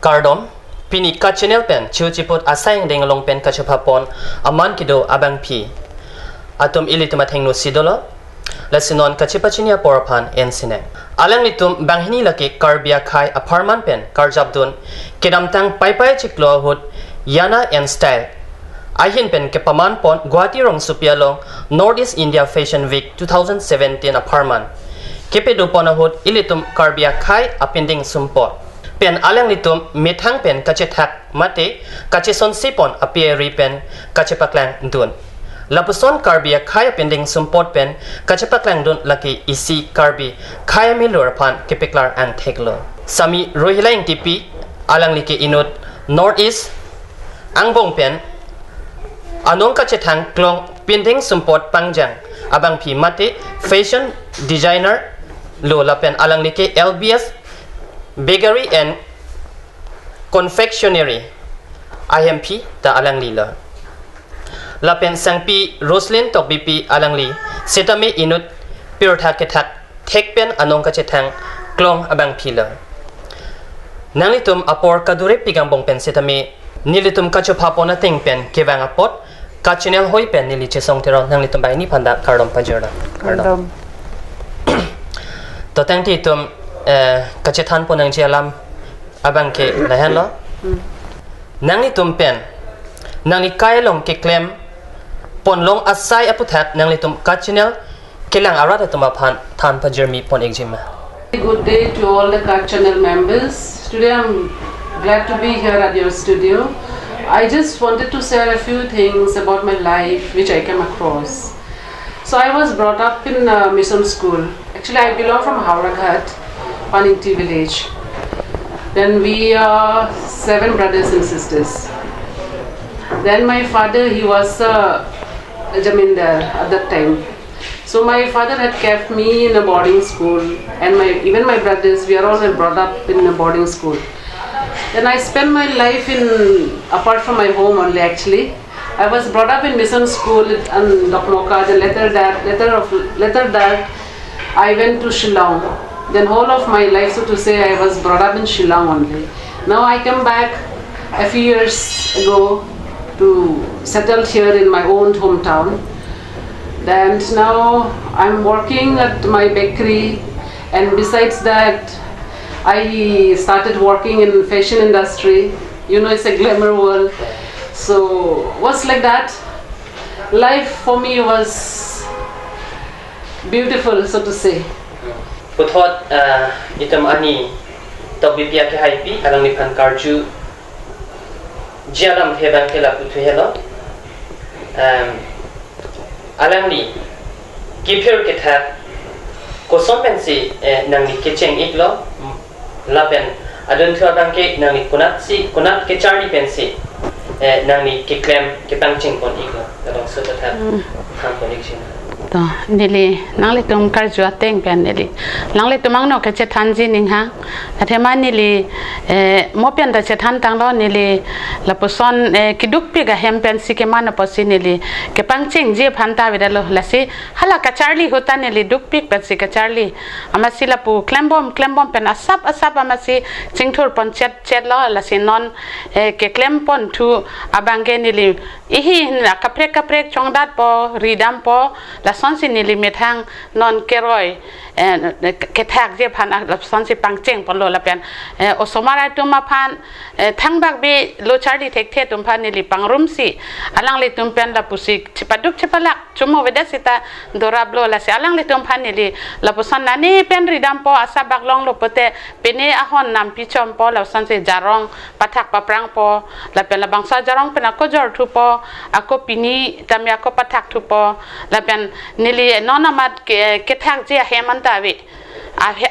kardom pini kachinel pen chiuchiput asayang ding long pen kachapapon aman kido abang pi atum ilituma thengno sidolo lasinon kachipachinia poraphan ensineng alang nitum banghini laki karbia khai aparman pen karjabdun kedamtang paipai chiklo hut yana and style ahin pen ke paman pon guwahati rong supialong Northeast India Fashion Week 2017 aparman kepedu ponahut ilitum karbia khai apinding sumpot pen alang nitum mithang pen kachethak mate kachison sipon apieri pen kachepaklang dun lapuson karbia khai apinding sumpot pen kachepaklang dun laki isi karbi khai milur phan kepeklar ang theklo sami Rohila Ingtipi alang like inut Northeast angbong pen anong kachethang klong pinding sumpot pangjang abang phi mate fashion designer lo lapen alang like LBS Bakery and Confectionery IMP ta alang lila lapen sangpi Roslyn Tokbipi alang li setame inut pirtha kethak thekpen anong kachethang klong abang phila nanglitum apor kadure pigangbong pen setame nilitum kachopapona tengpen kewang apot kachinel hoi pen nili chesong tero nanglitum bai ni phanda kardom pajera kardom to tangti tum kachethan ponang chialam abang ke lahan lo nangni tumpen nangni kailong ke claim ponlong asai aputhat nangli tum kachinel kelang arata tuma phan than pajermi pon exima. Good day to all the Kutch channel members. Today I'm glad to be here at your studio. I just wanted to share a few things about my life which I came across. So I was brought up in mission school. Actually I belong from Hauraghat, Ingtipi village. Then we are 7 brothers and sisters. Then my father, he was a jamindar at that time. So my father had kept me in a boarding school, and even my brothers, we are all brought up in a boarding school. Then I spent my life apart from my home only actually. I was brought up in mission school and Dokmoka. Then later that I went to Shillong. Then whole of my life, so to say, I was brought up in Shillong only. Now I come back a few years ago to settle here in my own hometown. Then now I'm working at my bakery, and besides that, I started working in fashion industry. You know, it's a glamour world. So was like that. Life for me was beautiful, so to say. Puthot itam ani Tokbipi ke haipi alang ni phan karju jalam thebang kela puthu helo alang ni kipher ke tha kosom pensi nang ni kecheng iklo lapen adun thwa bang ke nang ni kunat ke charni pensi nang ni ke klem ke pangching pon iklo kadang so ta tham connection to nili nangli tum karjua teng pen nili nangli tumang no ke chethan ji ning ha athema nili mo pen da chethan tang lo nili lapuson kiduk pi ga hem pen si ke man posi nili ke pangching je phanta vidalo lasi hala ka charli hota nili duk pi pe si ka charli amasi lapu klembom pen asap amasi chingthur pon chet lo lasi non ke klem pon thu abange nili ihi kaprek chongdat po ridam po la sonsi nili methang non keroi ke thak je phan la sonsi pangcheng pon lo la pen osomara tuma phan thangbak be lo charli thek the tum phan nili pangrum si alang le tum pen la pusik chipaduk chipalak chumo vedasita dorablo la si alang le tum phan nili la pusan nani pen ridam po asabak long lo pote pene ahon nam pichom po la sonsi jarong pathak paprang po la pen la bangsa jarong pen ko jor thu po ako pini tamya ko pathak thu po la pen nili nonamat ke thak je hemanta ave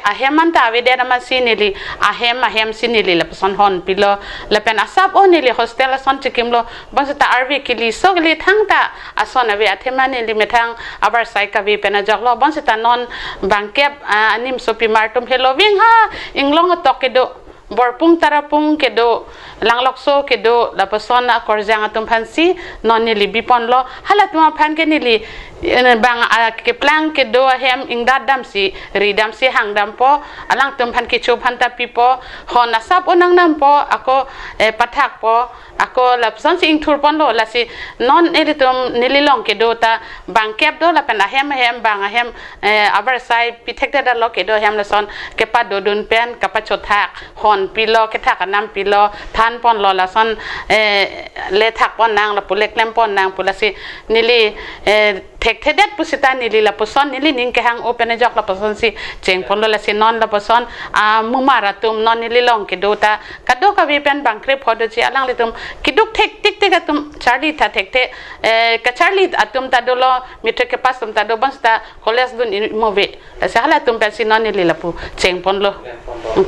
a hemanta ave de ma sinili a hem sinili la son hon pilo la pen asap o nili hostel son chikimlo basata arvi kili sogli thangta ason ave athemani li methang abar saika vi pen jaglo basata non bangkep anim sopi martum heloving ha inglong tokedo borpung tarapung kedo langlokso kedo la persona korjang atum phansi non nili bipon lo halatuma phan ke nili bang ke plang ke do hem ing dadam si ridam si hangdam po alang tumpan ke chopan ta pipo hona sap onang nam po ako pathak po ako lapson si ing thurpon lo la si non editum nililong ke do ta bang kep do la pen hem bang hem abar sai pitek da lo ke do hem la son ke pa do dun pen ka pa chothak hon pilo ke thak nam pilo than pon lo la son le thak pon nang la pulek lem pon nang pulasi nili tek thedet pusita nili la poson nili ning ke hang open jok la poson si cheng pon la si non la poson mumara tum non nili long ke dota kado ka vi pen bang krep hodo chi alang litum kiduk tek tik tek atum charli tha tek te ka charli atum ta dolo mitre ke pas tum ta do basta koles dun move la sa hala tum pen si non nili la pu cheng pon lo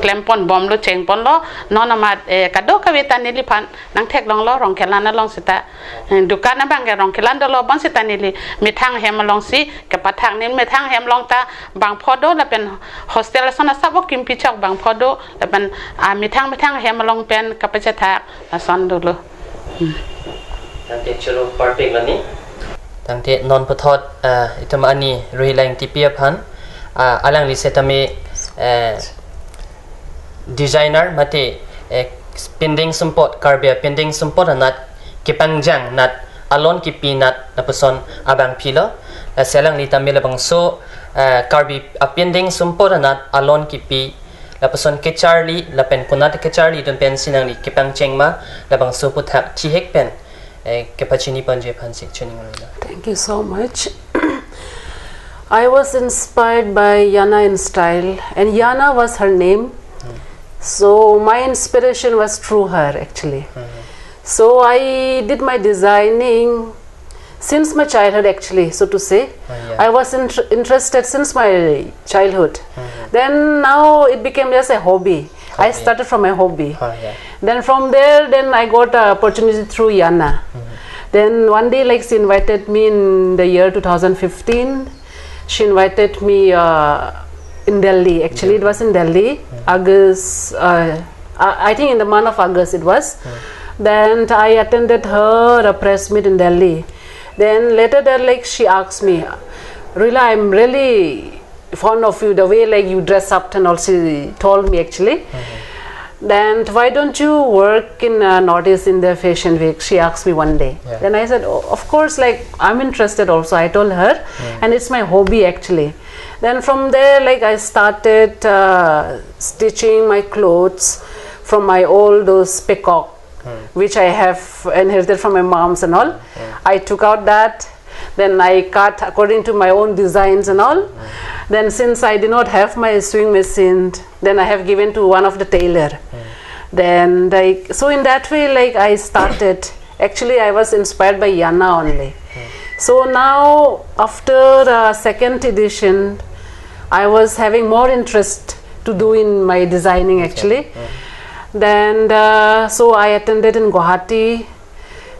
klem pon bom lo cheng pon lo non amat kado ka vi ta nili pan nang tek long lo rong kelan na long sita dukan na bang rong kelan do lo bon sita nili thang hem long si ke pathang nin me thang hem long ta bang phodo la pen hostel sona sabok kim pichak bang phodo la pen mi thang hem long pen ka pacha tha son do lo tangte chulu perfect lani tangte non pathot itam ani Rohila Ingtipi phan alang li setame designer mate pending support karbia pending support anat kipangjang nat alon ki pinat na person abang pilo selang ni tamil bang so karbi pending sumpor nat alon ki pi la person ke charlie la pen kunat ke charlie don pen sinang ni ki pang chengma la bang so puthak chi hek pen ke pachini panje phansi chuning roila. Thank you so much. I was inspired by Yana in style, and Yana was her name. So my inspiration was through her actually. So I did my designing since my childhood actually, so to say. I was interested since my childhood. Then now it became just a hobby. I started from a hobby. Then from there, then I got an opportunity through Yana. Then one day, like, she invited me in the year 2015. She invited me in Delhi. Actually, it was in Delhi, August. I think in the month of August it was. Then I attended her press meet in Delhi. Then later that, like, she asked me, Rohila, I'm really fond of you, the way like you dress up and all. She told me actually. Then why don't you work in Northeast in the fashion week? She asked me one day. Then I said, oh, of course, like I'm interested also. I told her, and it's my hobby actually. Then from there, like I started stitching my clothes from my old those peacock, which I have inherited from my moms and all. I took out that, then I cut according to my own designs and all. Then since I did not have my sewing machine, then I have given to one of the tailor. Then like, so in that way, like I started. Actually, I was inspired by Yana only. So now after second edition, I was having more interest to do in my designing actually. Then so I attended in Guwahati.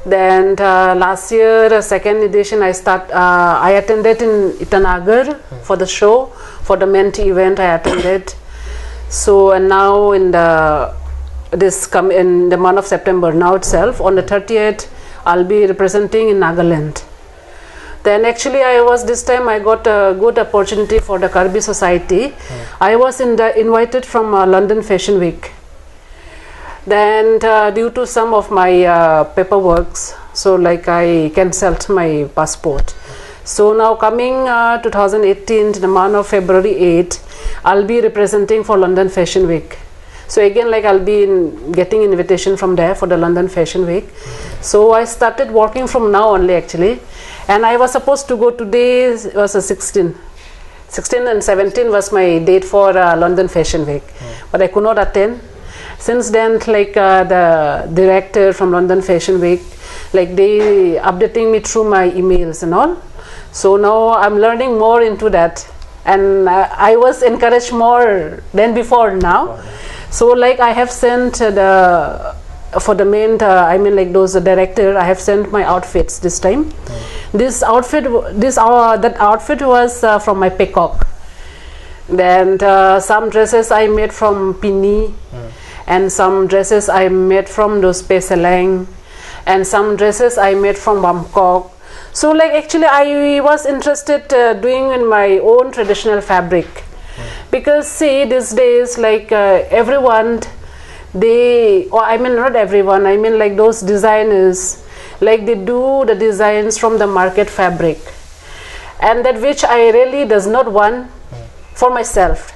Then last year, second edition, I attended in Itanagar for the show, for the Menti event I attended. So and now in the in the month of September now itself, on the 30th, I'll be representing in Nagaland. Then actually this time I got a good opportunity for the Karbi Society. I was invited from London Fashion Week. Then due to some of my paperworks, so like I cancelled my passport. So now coming 2018, the month of February 8, I'll be representing for London Fashion Week. So again, like I'll be getting invitation from there for the London Fashion Week. So I started working from now only actually. And I was supposed to go today, was a 16 and 17 was my date for London Fashion Week. But I could not attend. Since then, like the director from London Fashion Week, like they updating me through my emails and all. So now I'm learning more into that, and I was encouraged more than before now. So like I have sent for the main, I mean like those director, I have sent my outfits this time. This outfit, that outfit was from my peacock. Then some dresses I made from Pini. And some dresses I made from those Peselang, and some dresses I made from Bangkok. So like actually I was interested doing in my own traditional fabric, because see these days like everyone, I mean not everyone, I mean like those designers, like they do the designs from the market fabric, and that which I really does not want for myself.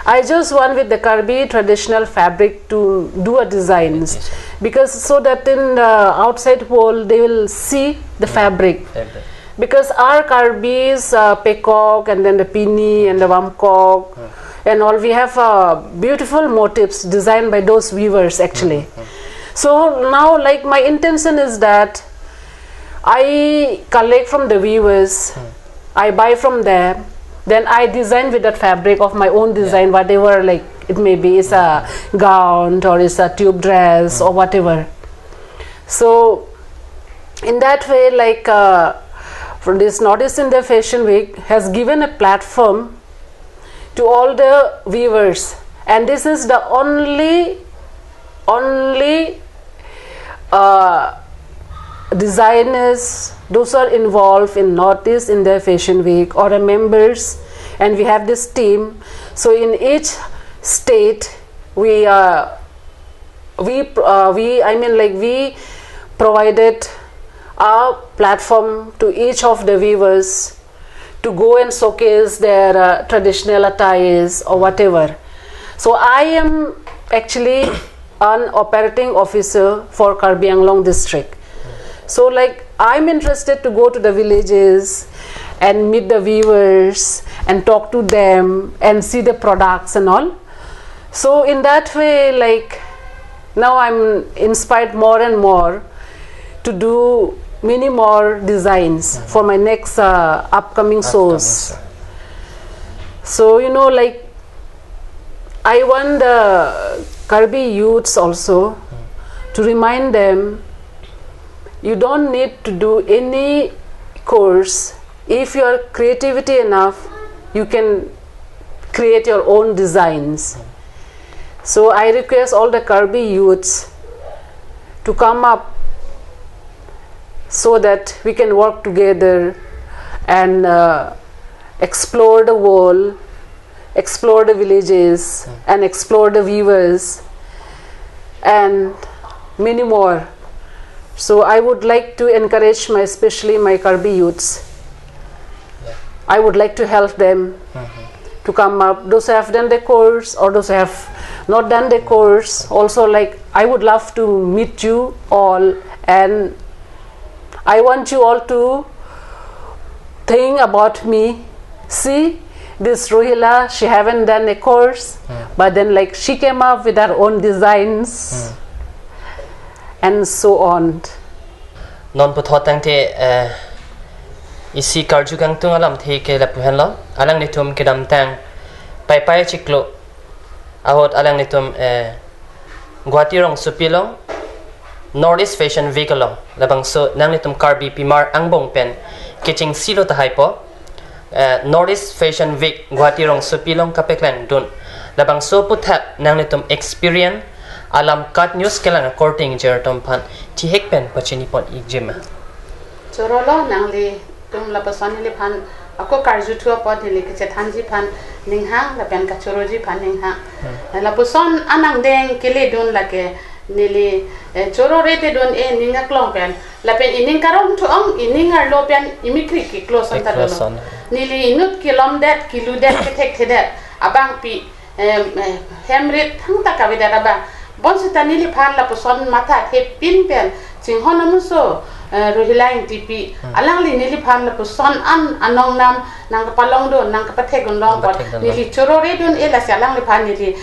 I just want with the Karbi traditional fabric to do a designs, because so that in the outside world they will see the fabric. Because our Karbis, peacock and then the pini and the wamcock and all, we have beautiful motifs designed by those weavers actually. So now like my intention is that I collect from the weavers, I buy from them, then I design with that fabric of my own design, whatever like it may be, it's a gown or it's a tube dress or whatever. So in that way, like for this Northeast India Fashion Week has given a platform to all the weavers, and this is the only designers those are involved in Northeast India Fashion Week or members, and we have this team. So in each state we provided a platform to each of the weavers to go and showcase their traditional attires or whatever. So I am actually an operating officer for Karbi Anglong district. So like I'm interested to go to the villages and meet the weavers and talk to them and see the products and all. So in that way, like now I'm inspired more and more to do many more designs for my next upcoming shows. So you know, like I want the Karbi youths also to remind them, you don't need to do any course. If you are creativity enough, you can create your own designs. So I request all the Karbi youths to come up so that we can work together and explore the world, explore the villages and explore the weavers and many more. So I would like to encourage especially my Karbi youths. I would like to help them to come up. Those who have done the course or those who have not done the course, also like I would love to meet you all, and I want you all to think about me. See, this Rohila, she haven't done a course, but then like she came up with her own designs and so on. Non puthotang te isi karju kang tung alam the ke la puhan lo alang ni tum kedam tang pai chiklo ahot alang ni tum Guwahati rong supilong Northeast Fashion Week long labang so nang ni tum Karbi Pimar angbong pen kitching silo ta hypo Northeast Fashion Week Guwahati rong supilong kapeklan dun labang so puthat nang ni tum experience alam cut news kelang according jer tompan ti hekpen pachini pon igjema chorolo nangli tum la pasani le phan ako karju thua pod le ke chethanji phan ninghang la pen ka choroji phan ninghang la puson anang deng kele don la ke nili choro rete don e ninga klong pen la pen ining karong thu ong iningar lo pen imikri ki close on ta do nili inut kilom det kilu det ke thek thedet abang pi hemrit thang ta ka vidara ba bonsi tanili phan la puson mata the pin pen singhon amuso Rohila Ingtipi alang li nili phan la puson an anong nam nang kapalong do nang kapathe gondong pot nili choro re don ela salang li phan nili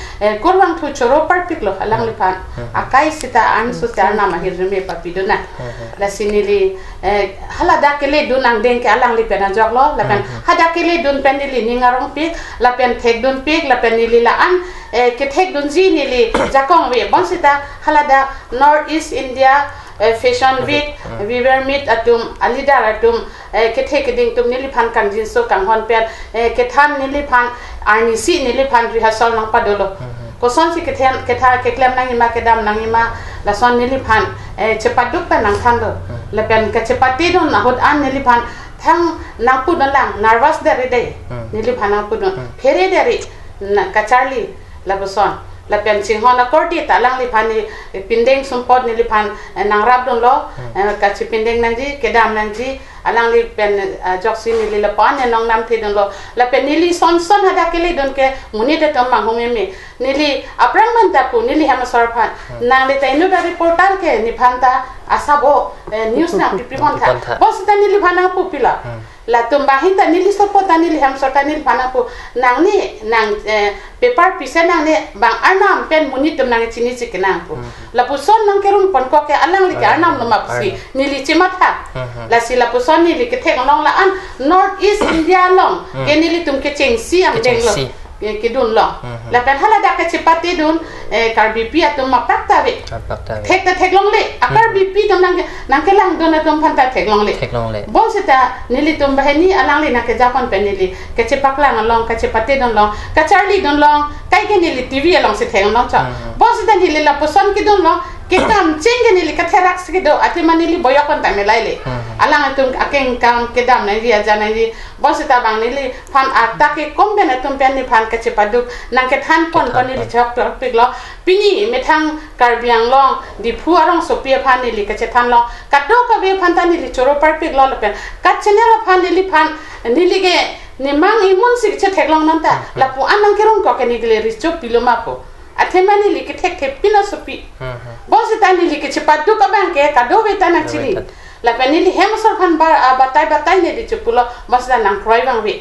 korwang thu choro parpik lo alang li phan akai sita an so sarna ma hirme papido na la sinili halada kele don ang deng ke alang li pen jok lo la pen hada kele don pen nili ningarong pik la pen thek don pik la pen nili la an ke thek don ji nili jakong we bonsita halada Northeast India Fashion Week we were meet atum alidar atum kethe keding tum nili phan kan jin so kang hon pen kethan nili phan ani si nili phan rehearsal nang padolo ko son si ketha keklem nang ima kedam nang ima la son nili phan chepaduk pa nang than do le pen ka chepati don na hot an nili phan thang nang pu don lang nervous dari dei nili phan nang pu don phere dari na ka charli la boson la pen sing hona korti ta lang li phan ni pindeng sumpot nili phan nang rap don lo ka chi pindeng nang ji kedam nang ji alang li pen joksi nili la pan nang nam the don lo la pen nili son hada ke li don ke muni de tom mang home me nili aprang man ta pu nili ham sor phan nang le tai nu da reporter ke ni phan ta asabo news na pipi kon tha bos ta nili phan pu pila la tumba hinta nili support ta nili ham sor ta nili phan pu nang ni nang paper pisa nang ne bang anam pen muni tum nang chini chi kenang pu la pu son nang kerung pon ko ke alang li ke anam no ma si nili chimat ha la si la pu son nili ke thek long la an north east india long ke nili tum ke cheng si am deng lo ke dun long la kan hala da ke chipati dun Tokbipi atum ma pakta ve thek long le Tokbipi tum nang ke lang dun atum phan ta thek long le bon sita nili tum bahani alang le na ke japan pen nili ke chipak lang long ke chipati dun long ka charlie dun long kai ke nili tv long se thek long cha bon sita nili la poson ke dun long ke kam chenge nili ka therak se do ati manili boyakon ta melai le alang atum akeng kam ke dam na ri aja na ri bon sita bang nili phan ata ke komben atum pen ni phan ke chipadu nang ke than pon kon nili chok pik lo pini methang karbiang long di phuarong sopia phan nili ke chethan long kaddo ka be phan ta nili choro par pik lo pen ka chenela phan nili ge ni mang imun sik che thek long nan ta la pu anang kerong ko ke nili ri chok piloma po athemani li ke thek pina sopi bon sita nili ke chepadu ka bang ke kaddo be ta na chili la penili hem sor phan batai ne di chupulo masda nang kroi bang we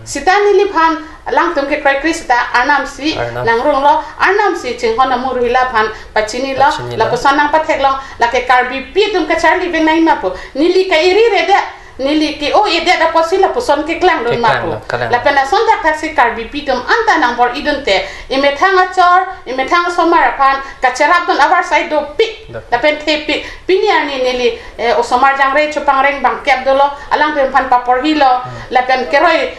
sita nili phan lang tum ke kroi sita arnam si nang rong lo arnam si ching hona mu Rohila phan pachini lo la posan nang pathek lo la ke Tokbipi tum ka charli beng nai ma po nili ka iri reda nili ki o ide da posila poson ke klang don ma po la pena son da taxi Tokbipi tum anta nang bor idunte imethanga chor imethanga somar phan ka cherap don avar side do pi la pen the pi piniar ni nili o somar jang re chupang reng bang kep dolo alang pen phan papor hilo la pen keroi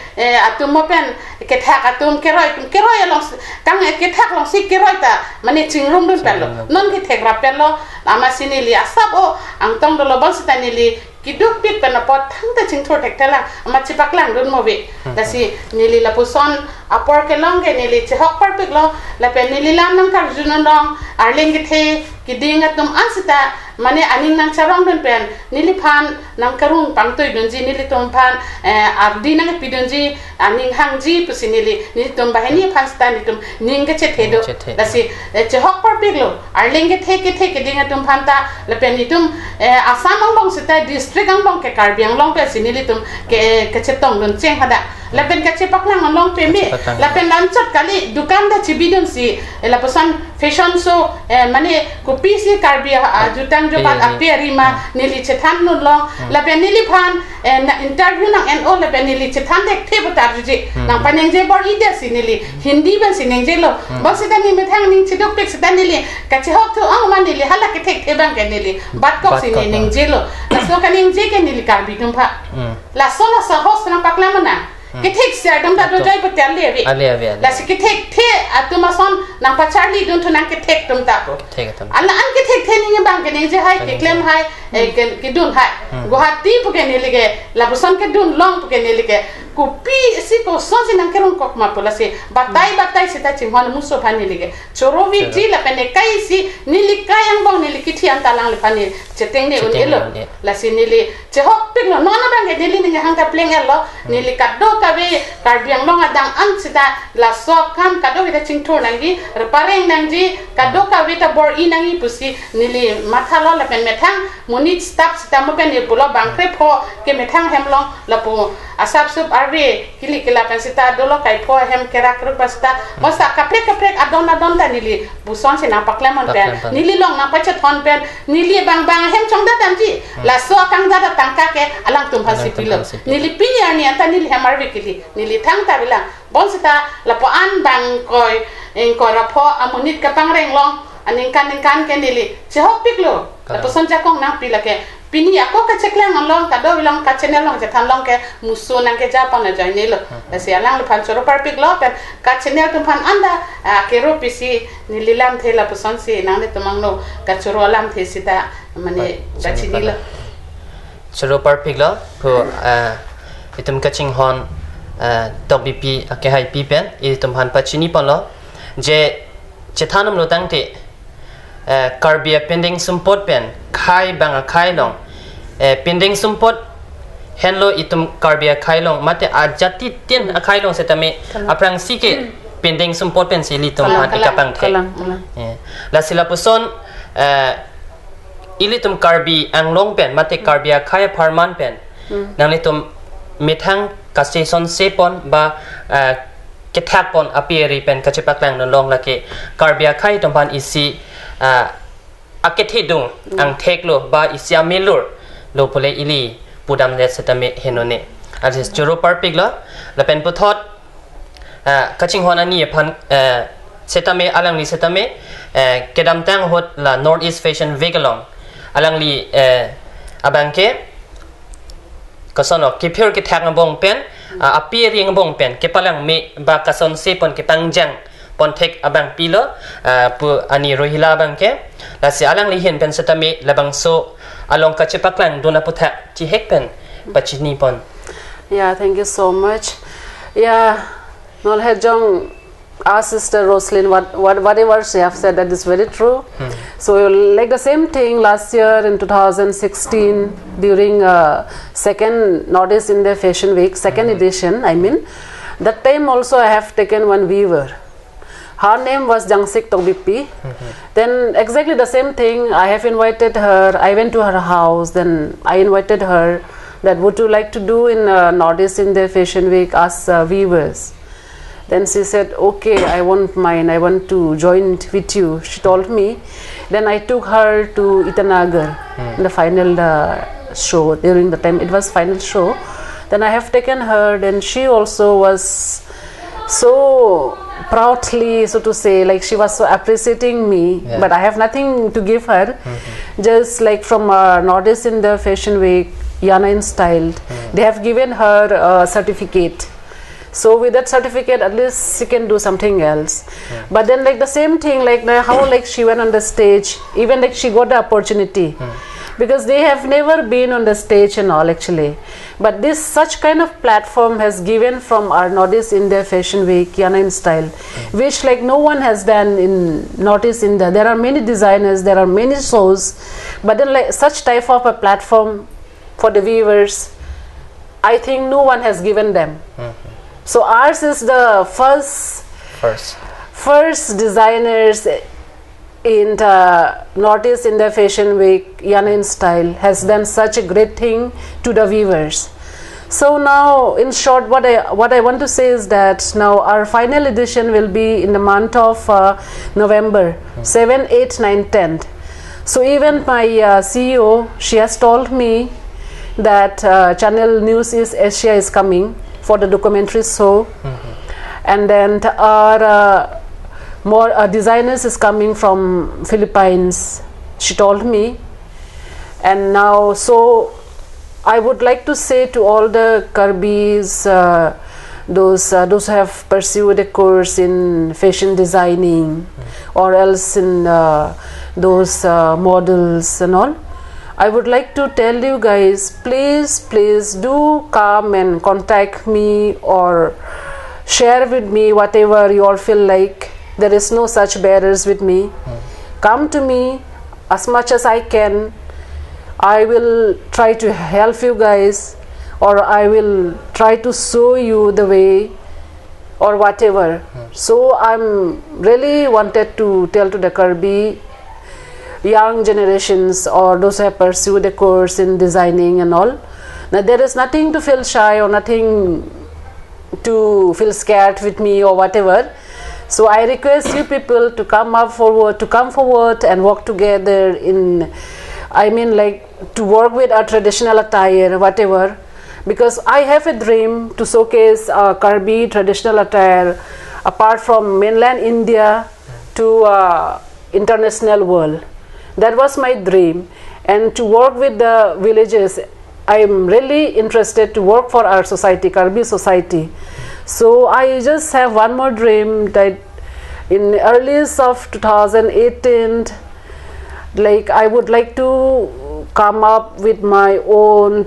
atum mo pen ke thak atum keroi long kang ke thak long si keroi ta mane chingrum dun pelo non ke thek rap pelo ama sinili asabo ang tong dolo bol sitanili kiduk pit pen pot thang ta ching thor tek tala ama chipak lang dun mo be dasi nili la puson apor ke long ke nili chhok par pik lo la pen nili lam nang kar junon dong arling ke the kidinga tum ansita mane aning nang charong dun pen nili phan nang karung pangtoi dun ji nili tum phan abdi nang pidun ji aning hang ji pusi nili tum bahani phan stan tum ning ke che thedo dasi chhok par pik lo arling ke the kidinga tum phan ta la pen ni tum asam bang sita district ang bang ke karbiang long pe sinili tum ke chetong dun cheng hada la pen ka chepak lang long pe me la pen lam chat kali dukan da chibidun si la pesan fashion show mane kopi si karbia jutang jo bat apirima nili chethan no long la pen nili phan interview nang no la pen nili chethan dek the batar ji nang paneng je bor ide si nili hindi ban si neng je lo bos sita ni methang ning chidok pek sita nili ka chhok thu ang man nili hala ke thek the bang ke nili bat kok si neng je lo la so ka neng je ke nili karbi tum pha la so la sa hos na pakla mana ke thek ser dam da do jai pa tel le la si ke thek the atuma son nang pa charli dun thu nang ke thek tum ta ko alla an ke thek the ni bang ke neng je hai ke klem hai ke dun hai guhati pu ke nili ke la busan ke dun long pu ke nili ke kopi si ko son si nang kerong kok ma pola si batai sita chimhon muso phani lige chorovi ji la pene kai si nili kayang bang nili kithi antalang le phani cheteng ne un elo la si nili chehok pik no nona bang ke nili ni hang ka pleng elo nili kaddo ka be karbiang long adang an sita la so kam kaddo kita chingthor nangi repareng nangji kaddo ka be ta bor I nangi pusi nili mathalo la pen methang munit stap sita mo pen ni pulo bang kre pho ke methang hemlong la po asap sup arve kili kila pen sita dolo kai pho hem kera kru pasta mosa kaprek adon ta nili buson se na paklemon pen nili long na pachet hon pen nili bang hem chong da tamji la so kang da tangka ke alang tum phasi pilo nili pinya ni anta nili hemarve kili nili thang ta bila bon sita la po an bang koi en ko ra pho amunit ka pangreng long aning kan ke nili chehok piklo la poson jakong na pila ke pini ako ka cheklang long ka do long ka channel long jethan long ke muso nang ke japan na join lo si alang le phan choro par pik lo ka channel tum phan anda ke ro pisi nililam thela poson si nang ne tumang no ka choro lam the sita mane bachini lo chero perfect lo pu itum kaching hon Tokbipi ke hai pi pen itum han pachini pon lo je chethanam lo tang te karbia pending sumpot pen khai bang khai long pending sumpot henlo itum karbia khai long mate ajati tin khai long setame aprang sike pending sumpot pen sili tum han ikapang the la sila puson ilitum karbi ang long pen mate karbia khai farman pen nang litum mithang kasison sepon ba kethak pon apieri pen kachipak lang no long lake karbia khai tompan isi akethi dung ang theklo ba isi amilur lo pole ili pudam le setame henone adis joro parpik la pen puthot kaching hona ni phan setame alang li setame kedam tang hot la northeast fashion vegalong alang li abangke kasono kipir ke thak ngabong pen apieri ngabong pen ke palang me ba kason sepon ke pangjang pon thek abang pilo pu ani Rohila bangke la si alang li hen pen setame labang so along kachepaklang dona putha chi hek pen pachini pon. Yeah, thank you so much. Yeah, nol hejong our sister Roslyn, whatever she have said, that is very true. So like the same thing last year in 2016 during second Northeast India Fashion Week, second edition, I mean, that time also I have taken one weaver. Her name was Jangsik Tokbipi. Then exactly the same thing, I have invited her, I went to her house, then I invited her that would you like to do in Northeast India Fashion Week as weavers. Then she said, okay, I won't mind, I want to join with you. She told me. Then I took her to Itanagar in the final show. During the time it was final show. Then I have taken her. Then she also was so proudly, so to say, like she was so appreciating me. Yeah. But I have nothing to give her. Just like from Northeast in the Fashion Week, Yana in Style, they have given her a certificate. So with that certificate, at least she can do something else. But then like the same thing, like how like she went on the stage, even like she got the opportunity. Because they have never been on the stage and all actually. But this such kind of platform has given from our Northeast India Fashion Week, Yana in Style, which like no one has done in Northeast India. There are many designers, there are many shows, but then like such type of a platform for the viewers, I think no one has given them. So ours is the first designers in the Northeast India Fashion Week, Yana in Style, has done such a great thing to the viewers. So now, in short, what I want to say is that now our final edition will be in the month of November, 7, 8, 9, 10. So even my CEO, she has told me that Channel News is Asia is coming for the documentary show, and then our more designers is coming from Philippines, she told me. And now, so I would like to say to all the Karbis, those who have pursued a course in fashion designing or else in those models and all, I would like to tell you guys, please do come and contact me or share with me whatever you all feel like. There is no such barriers with me. Come to me as much as I can. I will try to help you guys, or I will try to show you the way or whatever. So I'm really wanted to tell to the Karbi young generations or those who have pursued a course in designing and all. Now there is nothing to feel shy or nothing to feel scared with me or whatever. So I request you people to come forward and work together in, I mean like to work with our traditional attire, whatever. Because I have a dream to showcase Karbi traditional attire apart from mainland India to international world. That was my dream. And to work with the villages, I am really interested to work for our society, Karbi society. So I just have one more dream, that in earliest of 2018, like I would like to come up with my own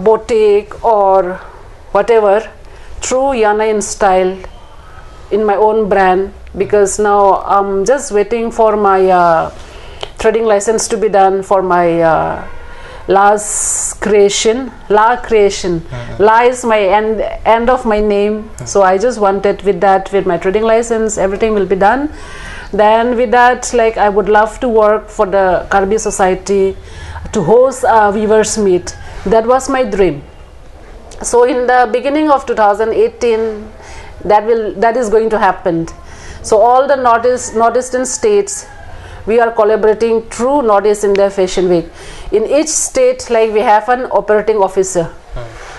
boutique or whatever through Yanayan style in my own brand, because now I'm just waiting for my threading license to be done for my last creation. La is my end of my name. So I just wanted with my threading license, everything will be done. Then with that, like, I would love to work for the Karbi society to host a weavers meet. That was my dream. So in the beginning of 2018, that is going to happen. So all the northeastern states, we are collaborating through Northeast India Fashion Week. In each state, like, we have an operating officer.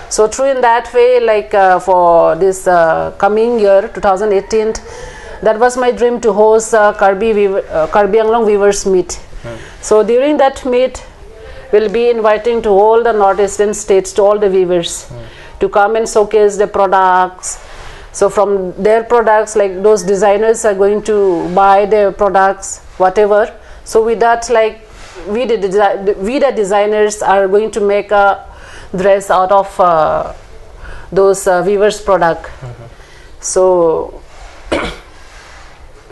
So through in that way, like, for this coming year 2018, that was my dream, to host Karbi Anglong Weavers Meet. So during that meet, we'll be inviting to all the northeastern states, to all the weavers, to come and showcase the products. So from their products, like, those designers are going to buy their products, whatever. So with that, like, we the designers are going to make a dress out of those weavers product. So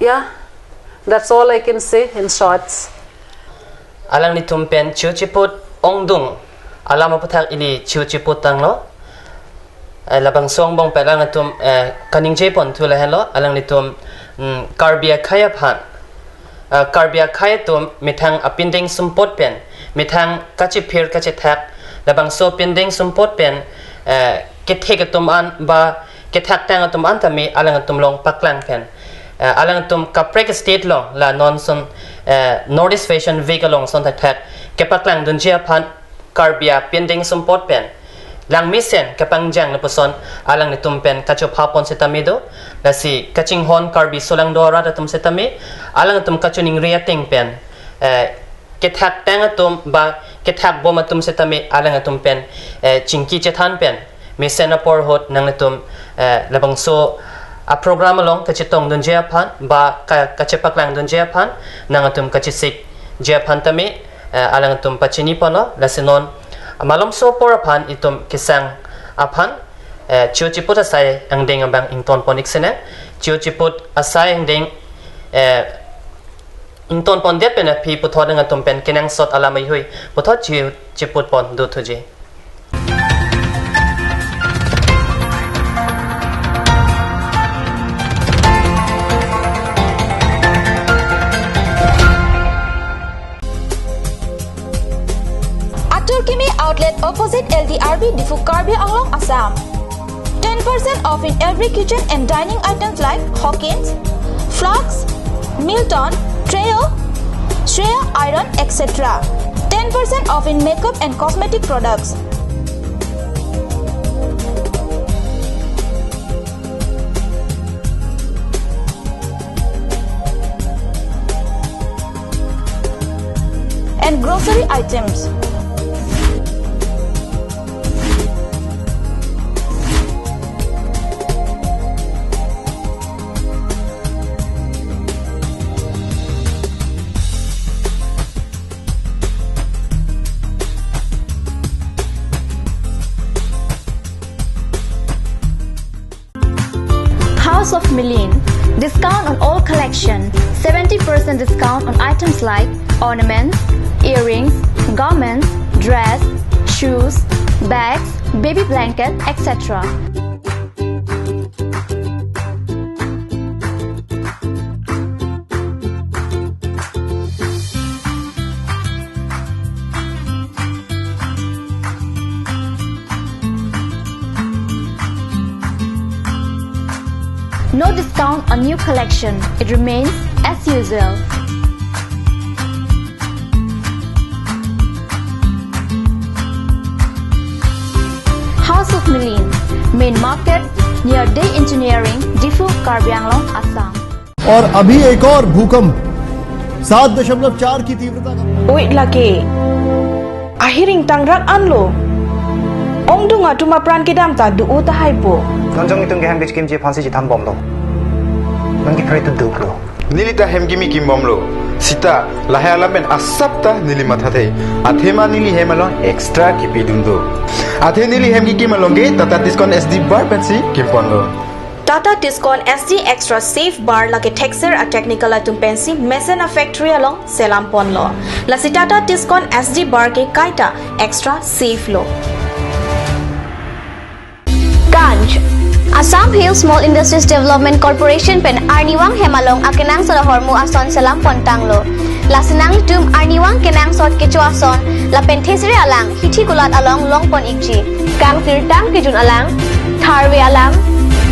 yeah, that's all I can say in shorts. Alang ni tumpen chiuchiput ongdung alam aputhak ili chiuchiput tanglo labang song bong pelang atum kaning jepon thula hello alang ni tum karbia khaya phan karbia khaya tum mithang apinding sumpot pen mithang kachipir kachithak labang so pinding sumpot pen kethek atum an ba kethak tang atum an tami alang atum long paklang pen alang tum kaprek state long la non son Northeast Fashion Week along son thak kepaklang dunjia phan karbia pinding sumpot pen lang misen kapangjang na puson alang ni tumpen kachop hapon setamido lasi kaching hon karbi solang dora datum setami alang tum kachuning riating pen kethak tang atum ba kethak bom atum setami alang atum pen chingki chethan pen misen apor hot nang atum labang so a program along kachitong dun japan ba kachepaklang dun japan nang atum kachisik japan tami alang atum pachini pano lasinon malom so porapan itum kisang apan chiuchiput asai ang ding abang ington ponik sene chiuchiput asai ang ding ington pon det pena pi puthod ang atum pen kinang sot alamai hui puthod chiuchiput pon du thuji. Ingtipi outlet opposite LDRB Difu Karbi Anglong, Assam. 10% off in every kitchen and dining items like Hawkins, Flux, Milton, Trail, Shreya Iron, etc. 10% off in makeup and cosmetic products. And grocery items. House of Milin. Discount on all collection. 70% discount on items like ornaments, earrings, garments, dress, shoes, bags, baby blanket, etc. No discount on new collection. It remains as usual. House of Milin, Main Market, near Day Engineering, Difu, Karbi Anglong, Assam. और अभी एक और भूकंप 7.4 की तीव्रता का Wait lagi. Ahiring tangrat anlo. Ong dunga tuma pran kidam ta du uta haipo. Nonjong itong gehang bitch kimchi phansi jitam bomlo. Nang ki pray to do bro. Nilita hem gimi kim bomlo. sita lahaya ben asapta nili mathate athema nili hemalong extra kipidundo athe nili hemki kimalonge tata discount SD bar pensi kimponlo Tata Discount SD Extra Safe Bar lagi texture a technical atum pensi Mesena Factory along Selampon lo. Lasi Tata Discount SD Bar ke kaita extra safe lo. Ganj Assam Hill Small Industries Development Corporation pen Arniwang Hemalong akenang sa hormu ason Selampon tanglo. Lasinang tum Arniwang kenang sot kecu ason la penthesri alang hithi kulat along longpon ikji. Kang tirtang kijun alang tharwe alang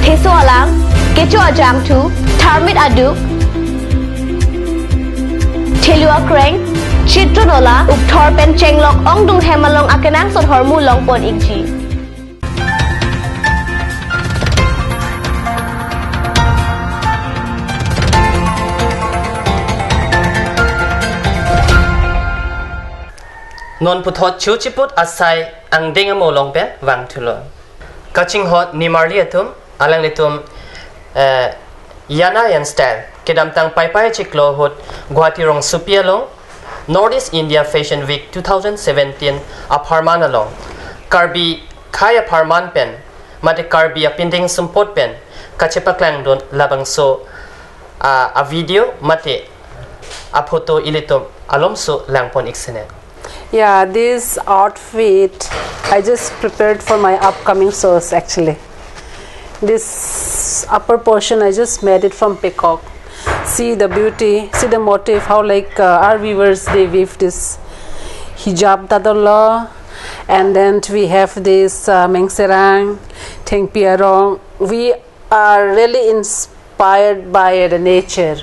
Theso alang, kecho ajam tu, tharmit aduk, thelua kreng, chitro dola, upthor pen chenglok ong dung hemalong akenang sot hormu longpon ikji. Non puthot chu chiput asai ang dingamo longpen wang thulo. Kaching hot ni marliatum alang litum yana yan style kedam tang pai pai chiklo hot Guwahati rong supia long Northeast India Fashion Week 2017 aparman along karbi khaya aparman pen mate karbi a pinding sumpot pen kachepa klang don labang so a video mate a photo ilitum alom so langpon iksene. Yeah, this outfit I just prepared for my upcoming shows actually. This upper portion I just made it from peacock. See the beauty, see the motif, how like our weavers they weave this hijab dadalla, and then we have this mengserang, tengpiarong. We are really inspired by the nature.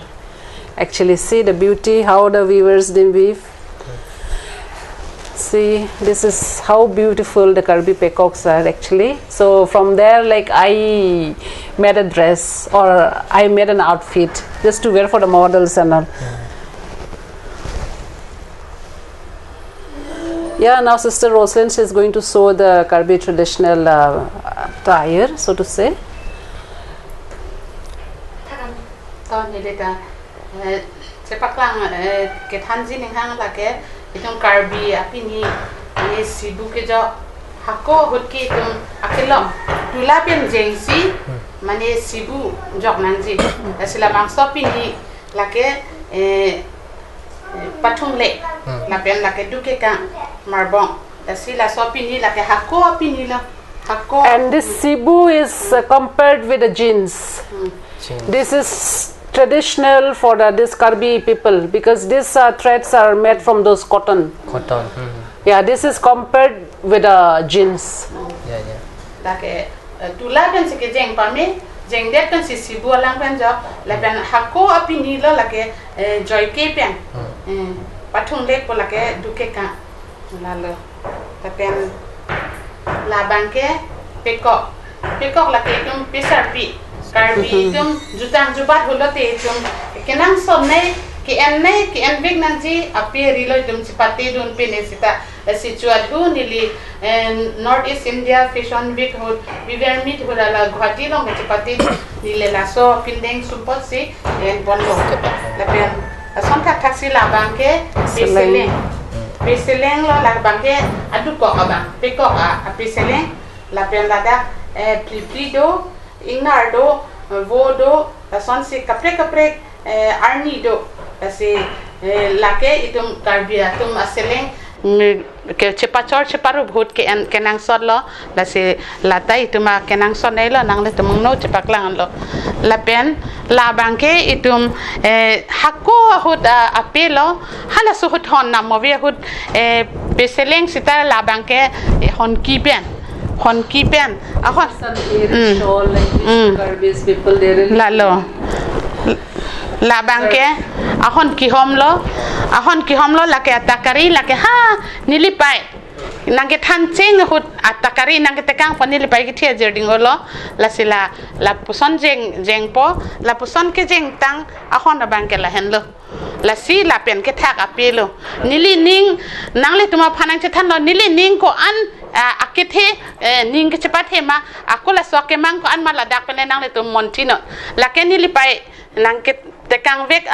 Actually, see the beauty, how the weavers they weave. See, this is how beautiful the Karbi peacocks are actually. So from there, like I made a dress or I made an outfit just to wear for the models and all. Yeah, now Sister Roslyn is going to sew the Karbi traditional attire, so to say. Itong karbi apini ni sibu ke jo hako hutki itung akilom tulapian jengsi mane sibu jok nangji asila bangso pini lake patung le lapian lake duke ka marbong asila so pini lake hako pini la hako. And this sibu is compared with the jeans. This is traditional for this Karbi people because these threads are made from those cotton. Yeah, this is compared with jeans. Yeah. Like tula kan sike jeng pame jeng det kan sibu alang kan jo lapan hako apini lo like joy ke pen patung lek po like duke ka lalo lapan labangke peacock like tum pisarpi Karbi tum jutang jubat hulote tum kenang somne ki en big nanji aperi lo tum sipati dun pine sita situat hu nili Northeast India Fashion Week hud viver meet hudala Guwahati long sipati nile laso pindeng sumpot si en bonlo lapen asonta taxi labangke peseleng lo labangke adu ko abang peko a peseleng lapen lada plido Ingardo, vodo, son si kapre arni do, si lake itum karbia tum aseleng. Ke ceparu bhut ke kenang sot lo, la si lata ituma kenang sot nei lo nang le tumang no cepaklang lo. La pen la bangke itum hakko hut apelo, hala suhut hon namovia hut peseleng sita la bangke hon kipen. Hon kipen ahon shawl like this Karbis people they really lalo la bangke ahon ki homlo lake atakari lake ha nilipai nangke thanceng hut atakari nangke tekang panilipai ki thia jerding olo la sila la puson jeng po la puson ke jeng tang ahon bangke la henlo la si la pen ke thak apelo nili ning nangle tuma phanang che than lo nili ning ko an akithe ning ke cepat hema aku la soke mang ko an mala dak pen nang le tum montino la ke nili pai nang ke te kang vek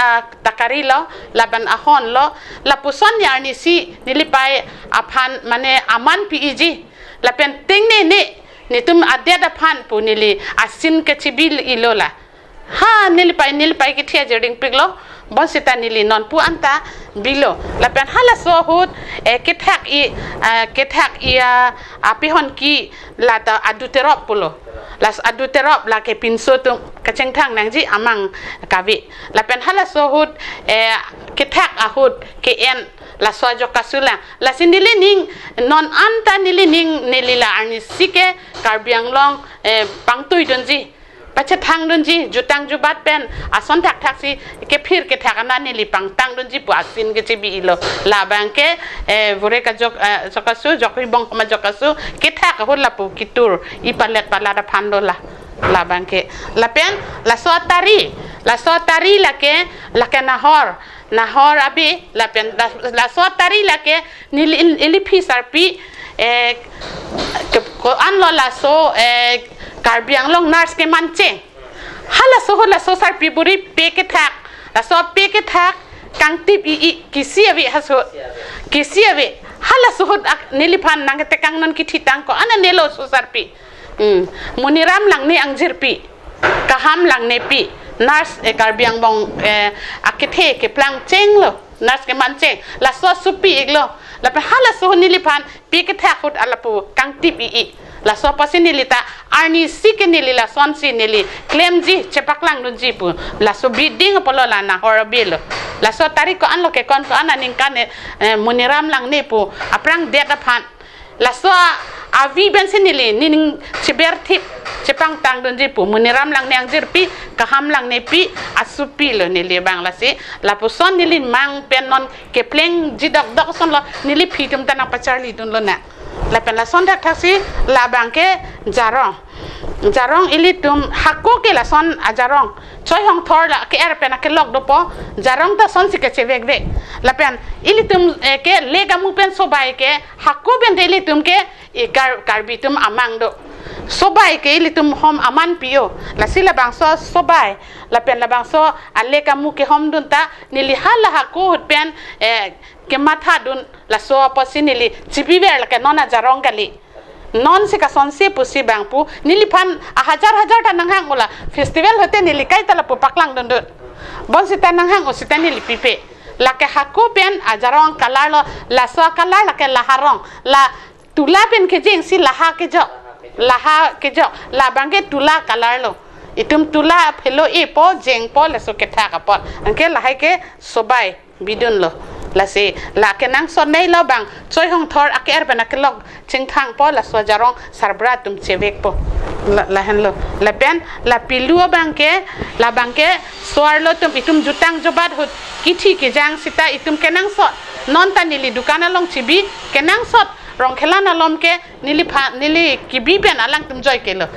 takari lo laban ahon lo la puson ya ni si nilipai aphan mane aman piji la pen ting ni tum adeda phan pu nili asin ke chibil ilola ha nilipai ki thia jering piglo bonsita nili non pu anta bilo la pen hala so hut ke thak i api hon ki la ta aduterop pulo las aduterop la ke pinso tu kacheng thang nang ji amang kavi la pen hala so hut ke thak ahut ke en la so jo kasula la sindili ning non anta nili ning nilila arni sike karbiang long pangtui donji pacha thang donji jutang jubat pen ason thak si ke phir ke thakana nili pangtang donji pu asin ke chibi ilo la bangke vore ka jok jokasu jokri bong ma jokasu ke thak hol la pu kitur ipalet palada phando la bangke la pen la so tari la ke nahor abi la pen la so tari la ke nili phisar pi ko an lo la so karbiang long nars ke manche hala so sar pi buri pe ke thak la so pe ke thak kang tip i kisiawi hala so nili phan nang te kang non ki thitang ko ana nelo so sar pi muniram lang ni angjir pi kaham lang ne pi nars karbiang bong akithe ke plang cheng lo nars ke manche la so supi iglo la pe hala so nili phan pi ke thak hut alapu kang tip i la so pasinilita arni sikenili la sonsi nili klemji chepaklang dunji pu la so bidding polo la na horrible la so tariko anlo ke kon ko ananing kane muniram lang ni pu aprang deta phan la so avi ben sinili ning chiberthi chepang tang dunji pu muniram lang ne angjir pi kaham lang ne pi asupi lo nili bang la si la pu son nili mang penon ke pleng jidok dok son lo nili phitum tanang pacharli dun lo na la pen la son taksi la bangke jarong ilitum hakko ke la son ajarong choi hong thor la ke er pen ke lok do po jarong ta son sike chevek ve la pen ilitum ke lega mu pen sobai ke hakko ben ilitum ke karbitum amang do sobai ke ilitum hom aman pio la sila bang so sobai la pen la bang so aleka mu ke hom dun ta nili hala hakko pen ke matha dun la so pasinili chibiver la ke nona jarong gali non se ka sonse pusi bang pu nili phan hajar ta nanghang ola festival hote nili kai tala pu paklang dun bon sita nanghang o sita nili pipe la ke hakko pen ajarong kalar lo la so kalar la ke laharong la tula pen ke jeng si laha ke jo la bangke tula kalar lo itum tula phelo e po jeng po la so ke tha ka po anke la hai ke sobai bidun lo la se la ke nang son nei lo bang choi hong thor aker bana ke lok ching thang po la so jarong sarbra tum chevek po la hen lo la pen la pilu bangke soar lo tum itum jutang jobat hut kithi ke jang sita itum ke nang so non ta nili dukana long chibi ke nang sot rong khelana lom ke nili kibi pen alang tum joy ke lo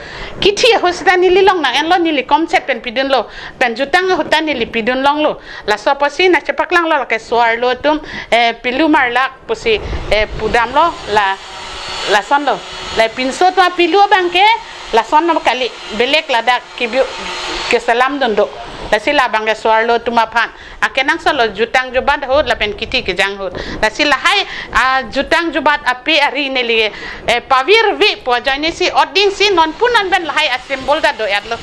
kithi hosita nili long na en lo nili komset pen pidun lo pen jutang hutan nili pidun long lo la so pasi na chepaklang lo ke soar lo tum pilu marlak pusi pudam lo la son lo la pinso to pilu bangke la son no kali belek la dak kibi ke salam dondo la sila bangga soar lo tuma phan akenang solo jutang jubat hot la pen kiti ke jang hot la sila hai jutang jubat api ari neli pavir vi po jani si oding si non punan ben la hai symbol da do yat lo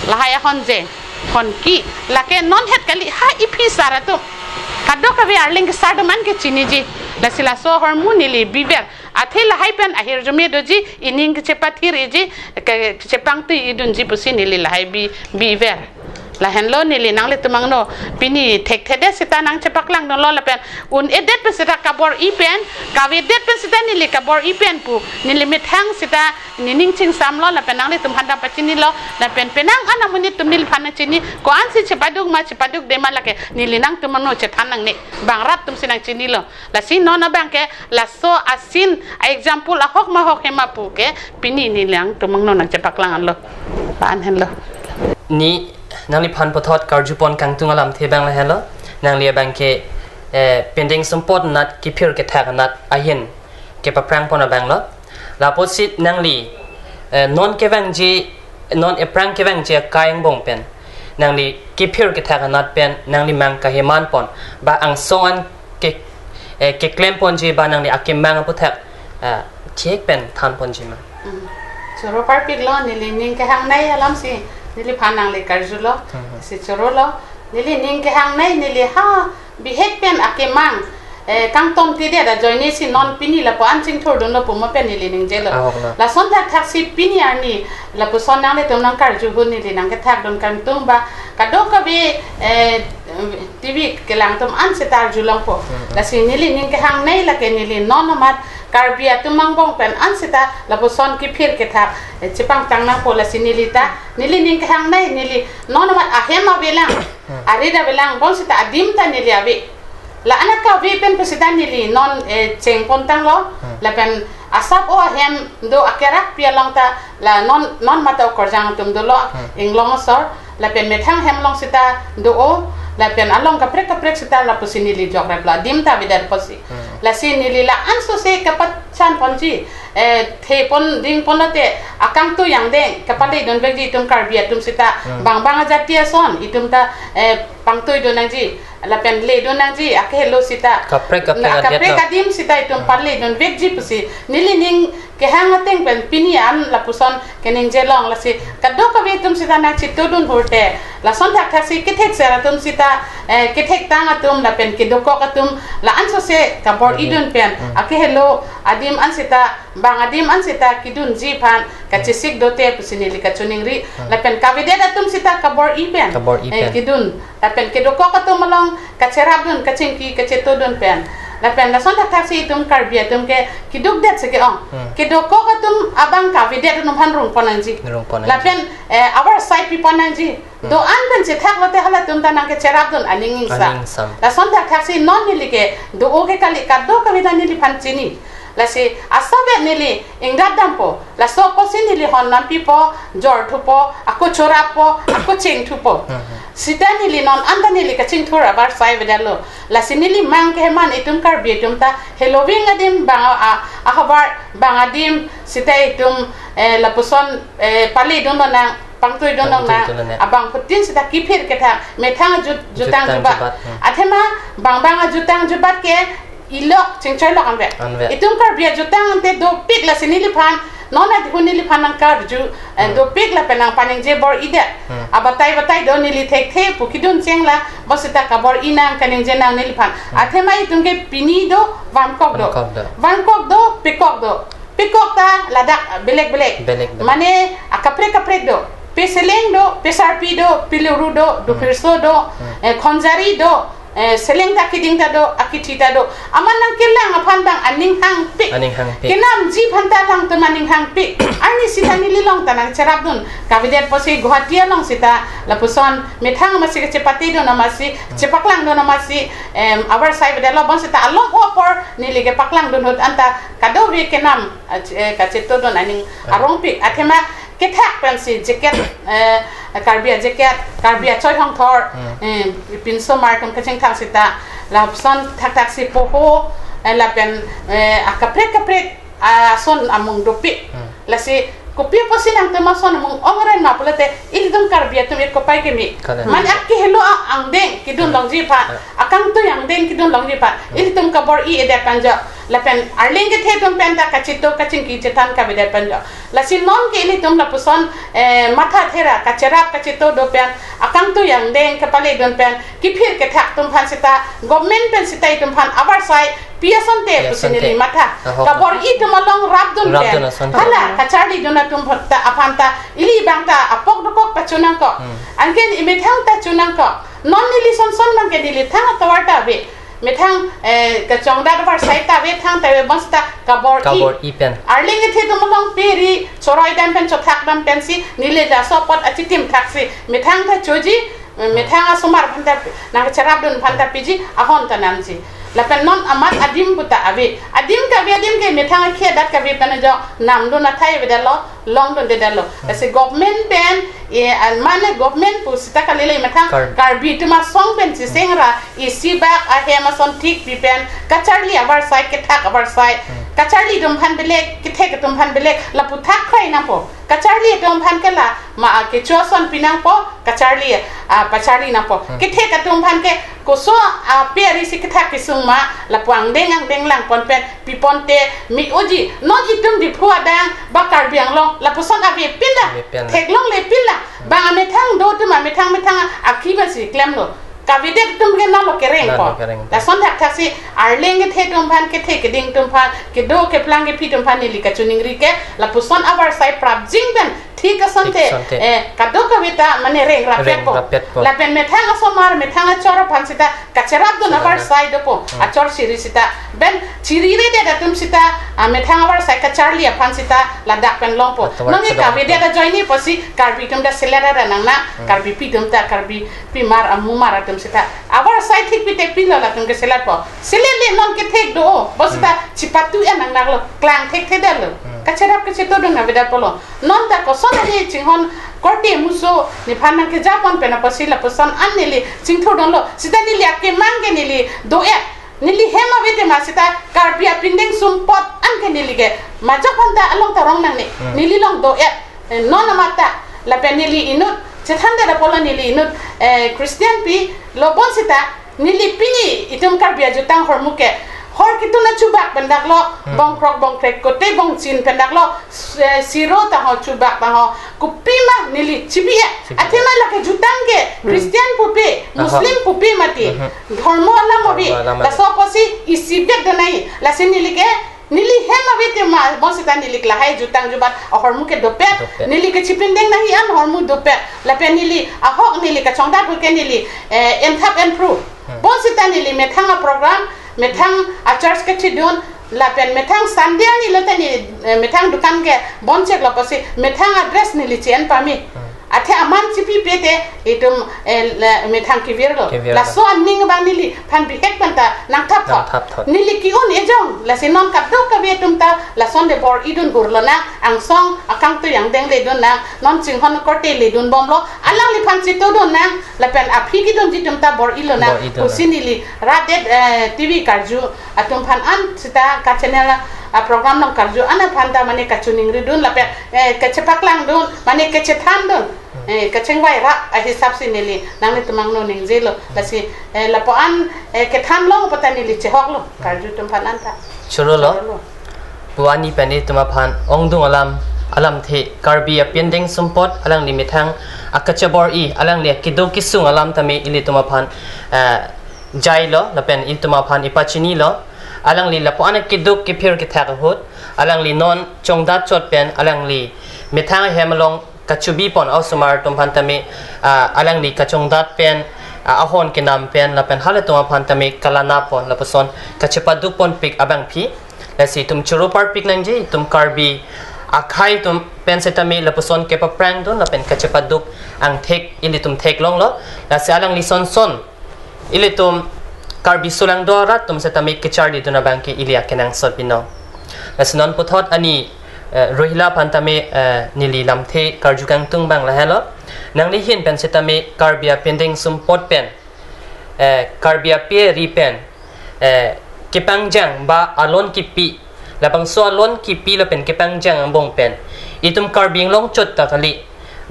la hai honje hon ki la ke non het kali ha ipi sarato kadok ka vi arling sardaman ke chini ji la sila so hormone neli biver athela hai pen ahir jome doji ining ke chepathir ji ke chepang tu idun ji pusi neli la hai biver la hen lo nili nang le tumang no pini thek thede sita nang chepaklang no lo la pen un edet pe sita kabor ipen kavedet pe sita nili kabor ipen pu nili mithang sita nining ching sam lo la pen nang le tum handa pachini lo la pen penang ana muni tum nil phana chini ko an si chepaduk de ma la ke nili nang tum no che thanang ne bangrat tum sinang chini lo la sin no na bang ke la so asin example a hok ma hok hema pu ke pini nilang tumang no nang chepaklang lo pan hen lo ni nang li phan pothot karjupon kang tungalam the bang la hello nang li bang ke pending support nat ki phir ke thak nat ahin ke paprang pona bang lo la posit nang li non ke bang ji non e prang ke bang ji kaing bong pen นางลีกิพิร์กแทกนัดเป็นนางลีมังกะเฮมันปอนบาอังซงอันเกเคลมปอนจีบานางลีอากิมังพุทธะเช็คเป็นทันปอนจีมาชโรปาร์ปิกล้อนี่ลินิงแค่หางในอารมณ์สินี่ลิพานางลีการจุล้อสิชโรล้อนี่ลินิงแค่หางในนี่ลิฮะบิเฮกเป็นอากิมังกังตมที่เดียดจอยนี่สินอนปีนี่ละปอันจิงทอร์ดุนละปุ่มมาเป็นนี่ลินิงเจลละส่วนทักทักสิปีนี่อันนี้ละปุ่มส่วนนางเลยตัวนังการจูหุ่นนี่ลินังก็ทักโดนกันตุ้งบะกระโดดก็บีทีวีกำลังตุ้มอันเสตาจูลงพอละสินี่ลินิงแค่หางในละแกนี่ลินอนมาการเบียตุ้มมังบงเป็นอันเสตาละปุ่มส่วนกิพิร์กทักจิปังตังนังพอละสินี่ลิตานี่ลินิงแค่หางในนี่ลินอนมาอาเฮมาเวลังอาริดาเวลังบงเสตาอดิมตานี่ลิอาวิละอันนั้นก็วิเป็นประสิทธิ์นี่ลีนอนเชิงปนตังล้อละเป็นอาซับโอเฮมดูอาเกรักเปียลองตาละนอนมาตาอกจังตุมดูล้ออิงลองสอร์ละเป็นเมทังเฮมลองสิตาดูโอละเป็นอันลองกับเปรกสิตาละปุสินี่ลีจอกระบลาดิมตาวิดาปุสิละสินี่ลีละอันสุเซกับปัจจันปนจีเทปนดิ้งปนละเตอากังตุยังเด้งกับปัลเลดนเวกจีตุมการเบียตุมสิตาบางอาจารย์เตียซอนอิตุมตาปังตุยดนังจีละเป็นเลดนังจีอาเคโลสิตากับเปรกดิมสิตาตุมปัลเลดนเวกจีปุสินี่ลินิงke hanga teng pen pinian la puson kening jelong la si kaddo ka ve tum sita na chi tudun horte la son thak thak si kithek sera tum sita kithek tang atum la pen kiddo ko katum la anso se ka bor idun pen ake hello adim an sita bang adim an sita kidun ji phan ka chisik dote pusini li ka chuning ri la pen ka vede atum sita ka bor i pen kidun la pen kiddo ko katum malong ka cherab dun ka chingki ka chetodun pen la pen la son thak si tum karbia tum ke kiduk det se ke ong kiduk ko tum abang ka vide tum han rung ponanji la pen our side pi ponanji do an ben se thak lote hala tum tanang ke cherab dun aninging sa la son thak si non ni li ke do o ke kali ka do ka vida ni li phan chini la si asabe ni li ingrat dampo la so ko si ni li hon nan pi po jor thu po ako chorap po ako ching thu po sita ni li non anda ni li ka ching thura bar sai vedalo la sinili mang ke man itum kar bietum ta halloween adim bang a habar bang adim sita itum la puson pali don na pangtoi don na abang putin sita kipir ke tha methang jutang jubat athema bang jutang jubat ke ilok chingchai lok anve itum kar bia jutang te do pik la sinili phan nona hunili phanang kar ju do pik la penang paning je bor ide abatai do nili thek pukidun chengla bosita ka bor inang kaning je nang nili phan athema itum ke pini do vankok do pikok ta ladak belek mane akapre do peseleng do pesarpi do piluru do firso do khonjari do seleng ta kiding ta do akitita do aman nang kilang aphan bang aning hang pik kinam ji phanta lang to maning hang pik ani sita ni lilong ta nang cherap dun kavidet posi guhatia long sita la puson methang masi ke chepati do namasi chepaklang do namasi our side de lo bon sita along opor ni lige paklang dun hot anta kado vi kinam ka cheto do aning arong pik athema ke thak pensi jacket karbia choi hong thor pin so mar kam kacheng thang sita la son thak si po ho la pen akaprek son among dopi la si kopi posinang to mason among ongren ma polate ilidong karbia to me kopai ke mi man akki hello ang deng kidun longji pa akang to yang deng kidun longji pa ilidong kabor I ede panja la pen arling ke thetum pen ta kachito kaching ki chetan ka bede panja la sin non ke ilidong la puson matha thera kacherap kachito do pen akang to yang deng kapale don pen kipir ke thak tum phan sita government pen sita tum phan our side piason te pusinili matha kabor I tum along rap dun pen hala kachari dun tum phatta apanta ili bangta apok dokok pachunang ko anken imethang ta chunang ko non nili son man ke dili thang tawarta be methang ka chongda bar sai ta be thang ta be basta kabor I pen arling ke thedum long peri choroi dan pen chothak dam pen si nile ja sopot achitim thaksi methang ta choji methang asumar phanta na charab dun phanta piji ahon ta namji la pen non amat adim buta avi adim ke me thang khe dat ka vi pen jo nam do na thai ve dalo long do de dalo se government pen e al mane government pu sita ka lele me thang karbi tuma song pen si sengra e si bak a hema son tik pi pen ka charli abar sai ke thak abar sai ka charli dum phan belek ke thek dum phan belek la pu thak khai na po ka charli dum phan ke la ma ke cho son pinang po ka charli a pa charli na po ke thek dum phan ke ko so a peri si ke thak ke sung ma la puang deng lang pon pen pi pon te mi oji non itum di phua dang ba kar biang long la pu son a be pila thek long le pila ba me thang do tu ma me thang a ki ba si klem lo ka vide tum ke na lo ke reng po la son thak thak si arleng ke the tum phan ke the ke ding tum phan ke do ke plang ke pi tum phan ni li ka chuning ri ke la pu son avar sai prap jing ben ठीक असंते कदो कविता मने रेंग रापेट पो la pen me thang asomar me thang achora phansita kacharab do nabar side po achor sirisita ben chirire de datum sita me thang abar sai kacharli phansita la dak pen long po nongi kabe de da joini posi karbi tum da selera nang na karbi pi tum ta karbi pi mar amu mar atum sita abar sai thik pi te pi la tum ke selat po selele non ke thek do bosita chipatu nang nang lo klang thek the dal kacharab ke chito do na vida polo non ta ko sonali chinghon korte muso ni phan ke japon pena pasila pasan annili chingtho don lo sita ni lyak ke mange nili do e nili hema vete ma sita karbia pindeng sumpot an ke nili ge ma japon da along tarong nang ni nili long do e non amata la penili inut chethanda da polo nili inut christian pi lo bon sita nili pini itum karbia jutang hormuke hor kitu na chubak pendak lo bong krek kote bong chin pendak lo siro ta ho chubak ta ho kupima nili chibia athema la ke jutang ke christian pupe muslim pupe mati dharma la mobi la so posi isibet danai la senili ke nili hema vete ma bosita nili la hai jutang jubat hor mu ke dopet nili ke chipindeng nahi an hor mu dopet la pe nili a hok nili ka chongda pu ke nili enthap improve bosita nili me thanga program methang a church ke chidon la pen methang sunday ni lo tani methang dukan ke bonchek lo pasi methang address ni li chen pami athe aman chipi pete itum methang ki virgo la so anning ba ni li phan bi hek panta nang thap thap ni li ki on ejong la sinon kap do ka vetum ta la son de bor idun gurlo na ang song akang tu yang deng le don na non ching hon ko te le dun bom lo alang li phan chito don na la pen aphi ki don jitum ta bor ilo na kusini li radet tv karju atum phan an sita ka channel a program nong karju ana phanda mane kachuning ri dun la pe kachepak lang dun mane kachethan dun kacheng wai ra a hisab sinili nang ni tumang no ning zelo la si la po an ke than long patani li che hok lo karju tum phan an ta churo lo puani pani tuma phan ongdung alam the karbi a pending sumpot alang li mithang akachabor I alang le kido kisung alam tami ili tuma phan jai lo la pen I tuma phan ipachini lo alang li la po an kiduk ki phir ki thak hut alang li non chongdat chot pen alang li mithang hemalong kachubi pon ausumar tum phan tami alang li kachongdat pen ahon ke nam pen la pen hala tuma phan tami kalana pon la pason kachepaduk pon pik abang phi la si tum churu par pik nang je tum karbi akhai tum pen setami la pason ke pa prang don la pen kachepaduk ang thek ili tum thek long lo la si alang li son ili tum karbi sulang dora tum setami kechardi duna bangki ilia kenang sopino lasinon puthot ani rohila pantame nili lamthe karjukang tung bang la hello nangli hin pen setami karbia pending sumpot pen karbia pe ri pen kepangjang ba alon kipi lapang so alon kipi la pen kepangjang ambong pen itum karbing long chot ta kali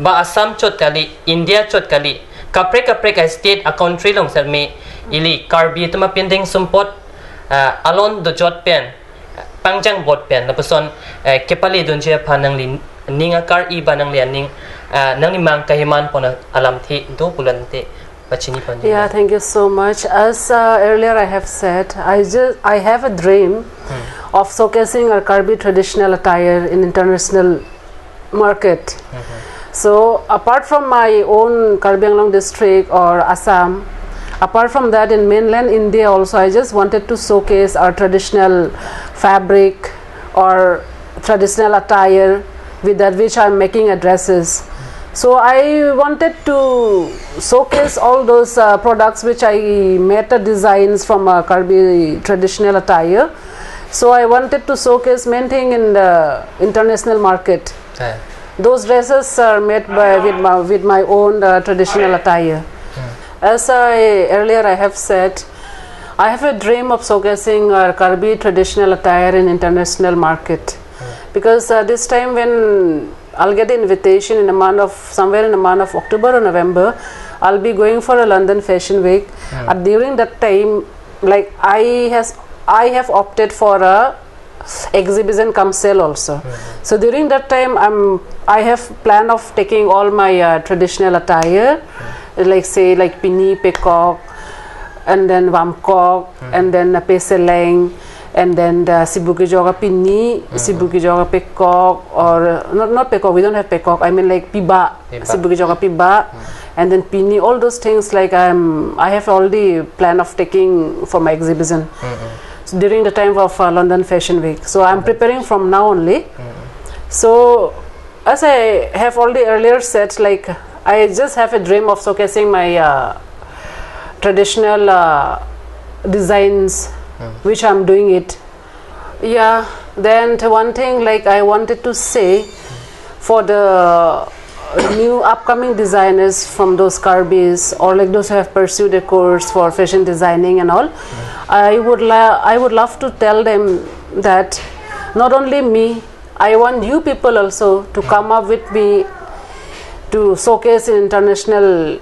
ba assam chot kali india chot kali kaprek state a country long selmi ili karbi tuma pending sumpot alon do jot pen pangjang bot pen lapuson kepali dunje phanang li ninga kar I banang li aning nangni mang kahiman pon alam thi do pulante pachini pon. Yeah, thank you so much. As earlier I have said, I have a dream of showcasing our Karbi traditional attire in international market. So apart from my own Karbi Anglong district or Assam, apart from that in mainland India also, I just wanted to showcase our traditional fabric or traditional attire with that which I'm making dresses. So I wanted to showcase all those products which I made the designs from Karbi traditional attire. So I wanted to showcase main thing in the international market. Those dresses are made with my own traditional attire. As earlier I have said, I have a dream of showcasing Karbi traditional attire in international market, because this time when I'll get the invitation in the month of somewhere in the month of October or November, I'll be going for a London Fashion Week. During that time, like I have opted for a exhibition come sale also. So during that time, I have plan of taking all my traditional attire, like say like pini, peacock, and then wamcock, and then peseleng, and then the sibuki joga pini, sibuki joga peacock, or not peacock, we don't have peacock, I mean like piba. Sibuki joga piba, and then pini, all those things like I have already plan of taking for my exhibition. So during the time of London Fashion Week. So I'm preparing from now only. So as I have already earlier said, like I just have a dream of showcasing my traditional designs, which I'm doing it. Yeah, then one thing like I wanted to say for the new upcoming designers from those Karbis, or like those who have pursued a course for fashion designing and all, I would love to tell them that not only me, I want you people also to come up with me to showcase in international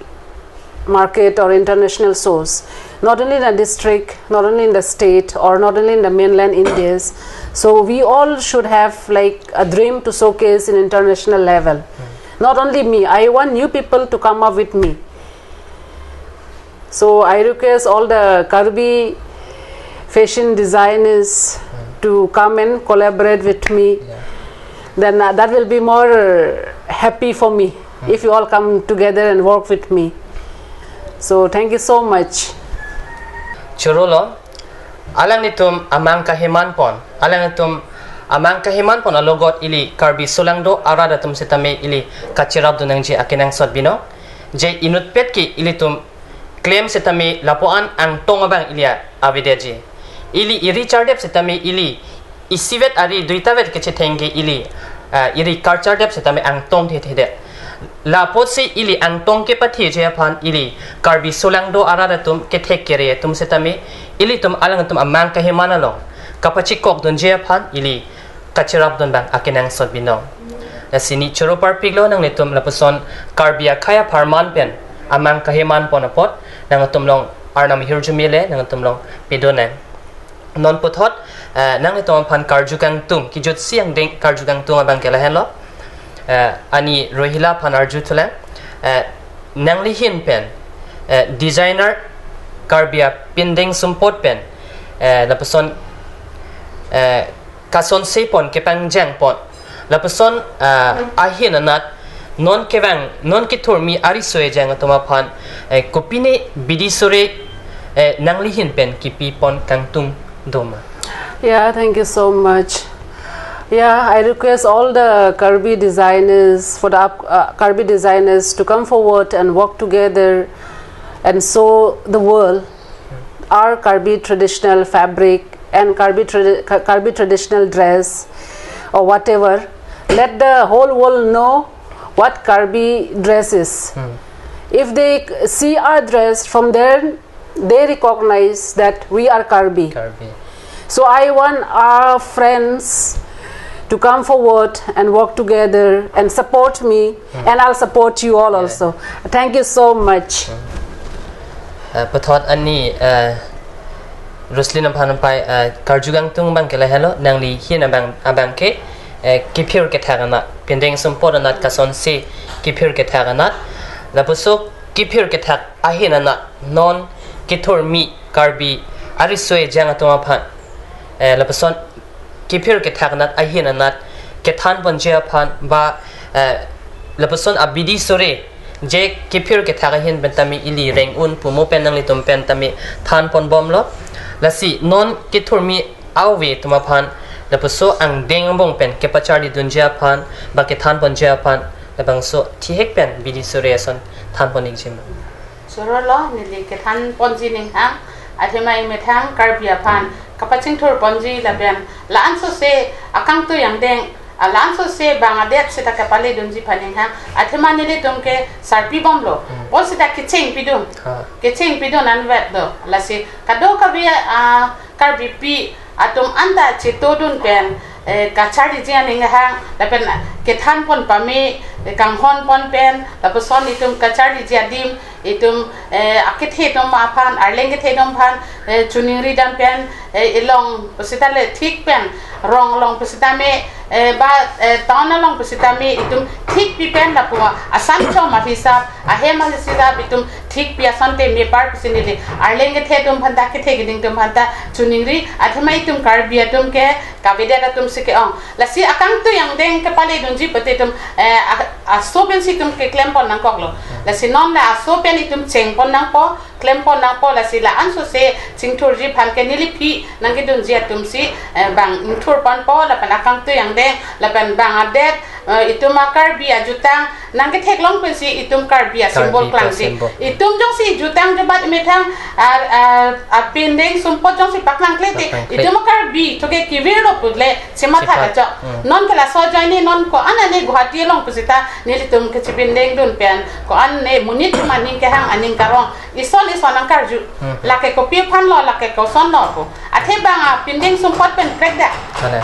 market or international shows, not only in the district, not only in the state, or not only in the mainland Indias. So we all should have like a dream to showcase in international level. Not only me, I want you people to come up with me. So I request all the Karbi fashion designers to come and collaborate with me. Then that will be more happy for me if you all come together and work with me. So thank you so much. Churolo, alang nitum amang kahiman pon, alang nitum amang kahiman pon alogot ili Karbi sulangdo arada tum sitame ili kachirab do nangji akinang sotbino, je inut petki ili tum claim sitame lapuan ang tongabang ilia avideji, ili iri chardep sitame ili isivet ari duitavet kechetenge ili iri karchardep sitame ang tong thede. La potsi ili antong ke pathi je phan ili Karbi solangdo arada tum ke thek kere tum setame ili tum alang tum amang ka himana lo kapachi kok don je phan ili kachirap don bang akenang sot bino la sini choro par piglo nang netum la puson Karbia khaya pharman pen amang ka himan ponapot nang tum long arnam hirjumile nang tum long pidone non pothot nang netum phan karjukang tum ki jot siang ding karjukang tum abang kela hello ani Rohila panarju thule nangli hin pen designer Karbia pinding sumpot pen la person kason sepon kepang jang pon la person ahin anat non kevang non kiturmi ari soe jang atoma phan kopine bidisore nangli hin pen kipi pon kangtung doma. Yeah, thank you so much. Yeah, I request all the Karbi designers Karbi designers to come forward and work together and show the world our Karbi traditional fabric and Karbi traditional dress or whatever. Let the whole world know what Karbi dress is. If they see our dress, from there they recognize that we are Karbi. So I want our friends to come forward and work together and support me, and I'll support you all also. Thank you so much. Pathot ani Roslyn ampai karjugang tung bang kela hello nangli hin abang ke kipir ke thagana pending sumpor anat kason se kipir ke thagana lapuso kipir ke thak ahinana non kithor mi Karbi arisoe jangatoma phan lapuson kipir ke thagnat ahin anat ke than bonje phan ba lapuson abidi sore je kipir ke thagahin bentami ili reng un pumo penang litum pentami than pon bomlo lasi non kithurmi awe tuma phan lapuso ang deng bong pen ke pachari dunja phan ba ke than bonje phan และบางส่วนที่เฮกเป็นบิดิสุเรสันทานปนิกจิม สรล้อนี่เลยกทันปนจีนิงฮังอาทิไม่ไม่ทั้งการเบียพันกับปัจจิงทูร์ปนจีละเป็นล้านสุเซอากังตัวอย่างเด้งล้านสุเซบางอาเดตสิตากะปาเลดุนจีพันนิงฮังอาทิมานี่เลยตรงเกสารปีบอมโลบอสิตาคิดเชงปีดุนคิดเชงปีดุนนั้นเวทโลละสิกระโดกเบียการบีปีอาตุมอันดาจิตโตดุนเป็นกัจฉาดิเจียนิงฮังแล้วเป็นเกทันปนปามีกังฮอนปนเป็นแล้วก็สอนอิตุมกัจฉาดิเจียดิมอิตุมอาคิดเฮดอมมาพันอาเลงกิดเฮดอมพันจุนิงรีดันเป็นลองภาษาเลทิกเป็นรองลองภาษาเมบาตอนนั้นลองภาษาเมอิตุมทิกปีเป็นแล้วพวกอาสันชอมาฮิซาอาเฮมาฮิซาอิตุมทิกปีอาสันเตมีปาร์พิสินิลีอาเลงกิดเฮดอมพันตากิดเฮกิดิงตุมพันตาจุนิงรีอาทำไมอิตุมการเบียตุมแกกาวิเดะตุมสิเกอละสิอากังตัวอย่างเด้งกะปาเลดุนจีปะเตตุมอาโซเป็นสิตุมเกเคลมปอนนังกอกโลละสินอนละอาโซเป็นอิตุมเชงปอนนังปอเคลมปอนนังปอละสิละอันสุเซจิงทูร์จีพันแกนิลิพีนังกิดุนจีตุมสิบางอินทูร์ปอนปอละเป็นอากังตัวอย่างเด้งละเป็นบางอาเดตอิตุมาการเบียจุตังนังกิเทกลองเป็นสิอิตุมการเบียซิมโบลกลางสิอิตุมจงสิจุตังจะบัดเมทังอาเป็นเด้งสมปอจงสิปักลังเคลติอิตุมาการบีทุกเกกิวิโรปุดเลสิมาทักจะนอนกะละซอจอยนี่นอนก็อันนี้กุหาตีลองปุสิตานี่ลิตุมกจิเป็นเด้งดุนเป็นก็อันนี้มุนิตมันนิ่งแค่หังอันนิ่งกะรองอีสอนนังการจุลักเกก็เปียพันลอลักเกก็สอนนอก็อาเทบางอ่ะเป็นเด้งสมปอเป็นเกรดดะ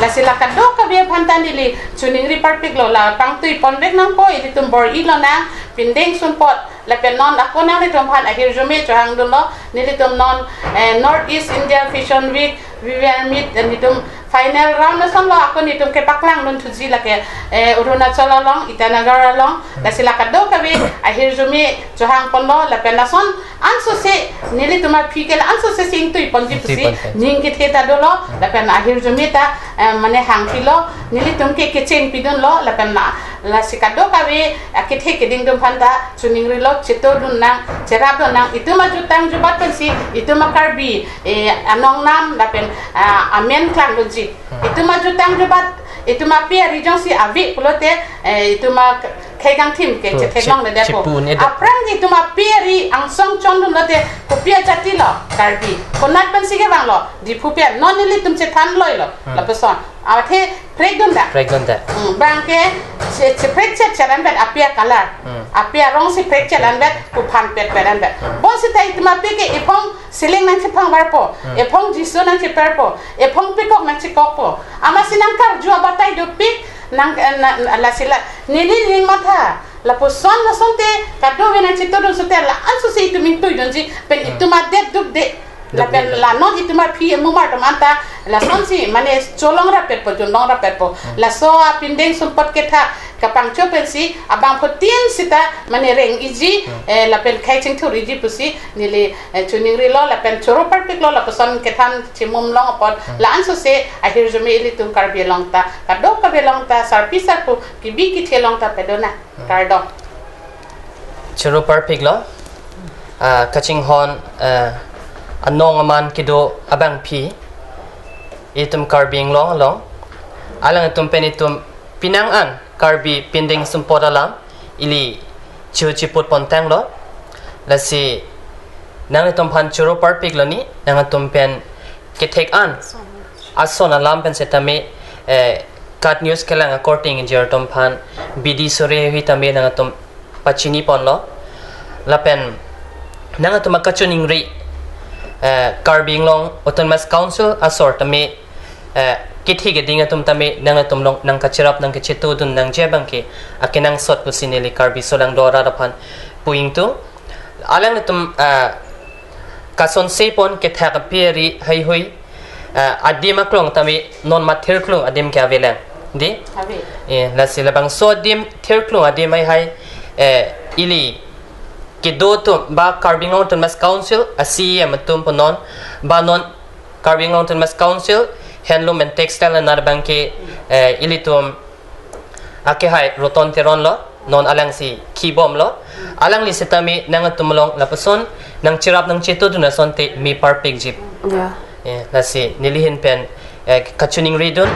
ละสิลักกะโดกะเบียพันตันดิลิชุนิงริปาร์ปิกโลละปังตุยปอนเวกนังปออีลิตุมบอร์อีลอนะเป็นเด้งสมปอและเป็นนอนอักคนนั้นลิตุมพันอะฮิรจุเมจหังดุนลอนี่ลิตุมนอนNorth East India Fashion Week we will meet and nitum final round na son lo ako nitum ke paklang nun tuji la ke Arunachal long Itanagar long la sila kaddo kabe ahir jumi johang ponlo la penason anso se nili tuma pikel anso se sing tu iponji pusi ning ke theta dolo la pen ahir jumi ta mane hang pilo nili tum ke cheng pidon lo la pen la sikaddo kabe akithe ke ding dum phanda chuning ri lo chito dun nang cherab dun nang ituma jutang jubat pensi ituma karbi anong nam la pen amen klang loji itu maju tang debat itu ma pia region si avi pulote itu ma kaigang tim ke chetlong le depo aprang itu ma pia ri angsong chondun lote ko pia jati lo karbi konat ban sige bang lo di phupia nonili tum che than loi lo la person athe pregnant da bang ke che preg che charan bet apia color apia rong si preg charan bet ku phan pet peran bet bon si tai itu ma pe ke ipong siling nang chipang warpo epong jisu nang chiperpo epong pikok nang chikokpo ama sinang kar jua batai do pik nang la sila nini ning matha la poson na sonte kado nang chito don sote la anso se itu min tu donji pen itu ma det duk de la pen la non itu ma phi mu mar manta la son si mane cholong ra pet po jondong ra pet po la so a pindeng sumpot ke tha kapang chopen si abang potien sita mane reng iji la pen khai ching thur iji pusi nili chuning ri lo la pen choro par pik lo la poson ke than chimum long pot la anso se a hir jome ili tum kar be long ta kadok ka be long ta sar pisar pu ki bi ki the long ta pedona kardo choro par pik lo kaching hon anong aman kido abang pi itum karbing long alang itum penitum pinang an karbi pinding sumpot alam ili chiuchiput pontang lo lasi nang itum pan churo parpik lo ni nang itum pen ketek an ason alam pen setame kat news kelang according in jertom pan bidi sore hitame nang itum pachini pon lo lapen nang itum kachuning ri Karbing long autonomous council asor tame kithi ge dinga tum tame nang tum long nang kachirap nang kichitu dun nang jebang ke akinang sot pusineli karbi solang dora rapan puing tu alang tum kason sepon ke thak pieri hai hui adima klong tame non mathir klong adim kya velang di la silabang so dim thir klong adim hai ili ki do to ba Karbing Autonomous Council asi amatum ponon ba non Karbing Autonomous Council handloom and textile na bangke ilitum ake hai roton teron lo non alang si kibom lo alang li setami nang tumulong lapason nang chirap nang cheto dun sonte mi parpik jip la si nilihin pen kachuning ridun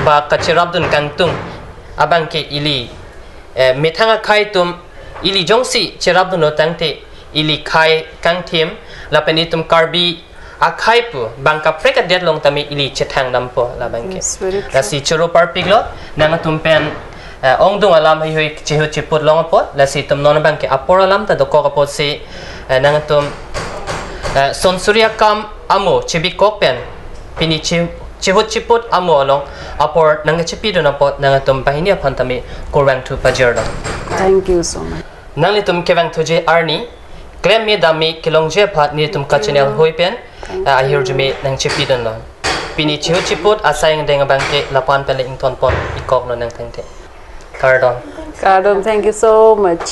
ba kachirap dun kangtung abangke ili มีทั้งใครตุมอิลิจงสิเชรับดุนตั้งที่อิลิใครกังทีมแล้วเป็นอิตุมคาร์บีอาใครปูบางกับเฟรกเดียดลงตามีอิลิเชทังนำปูแล้วบางทีแล้วสิชูรูปาร์ปิกล้นั่งตุมเป็นองดุงอลามให้หอยจิหุจิปุดลงปูแล้วสิตุมนอนบางทีอัปปอร์ลามแต่ดกกปูสินั่งตุมสนสุริยกรรมอามูชิบิกกเป็นพินิชิหุจิปุดอามูลงอัปปอร์นั่งชิปิดุนปูนั่งตุมไปหินีพันตามีกูรังทูปาเจอร์ Thank you so much. นั่งลิตุมเก็บวังทุเจอาร์นีเกลมมีดามีกิลงเจ็บพัดนี่ตุมกัจเนลหอยเป็นอาฮิร์จมีนั่งชิปิดุนลงปีนี้ชิวชิปุดอาศัยยังเด้งบังเกละปานเป็นเลยอิงทอนปอนอีกกอกนนั่งทั้งเทคาร์ดอน Kardom, thank you so much.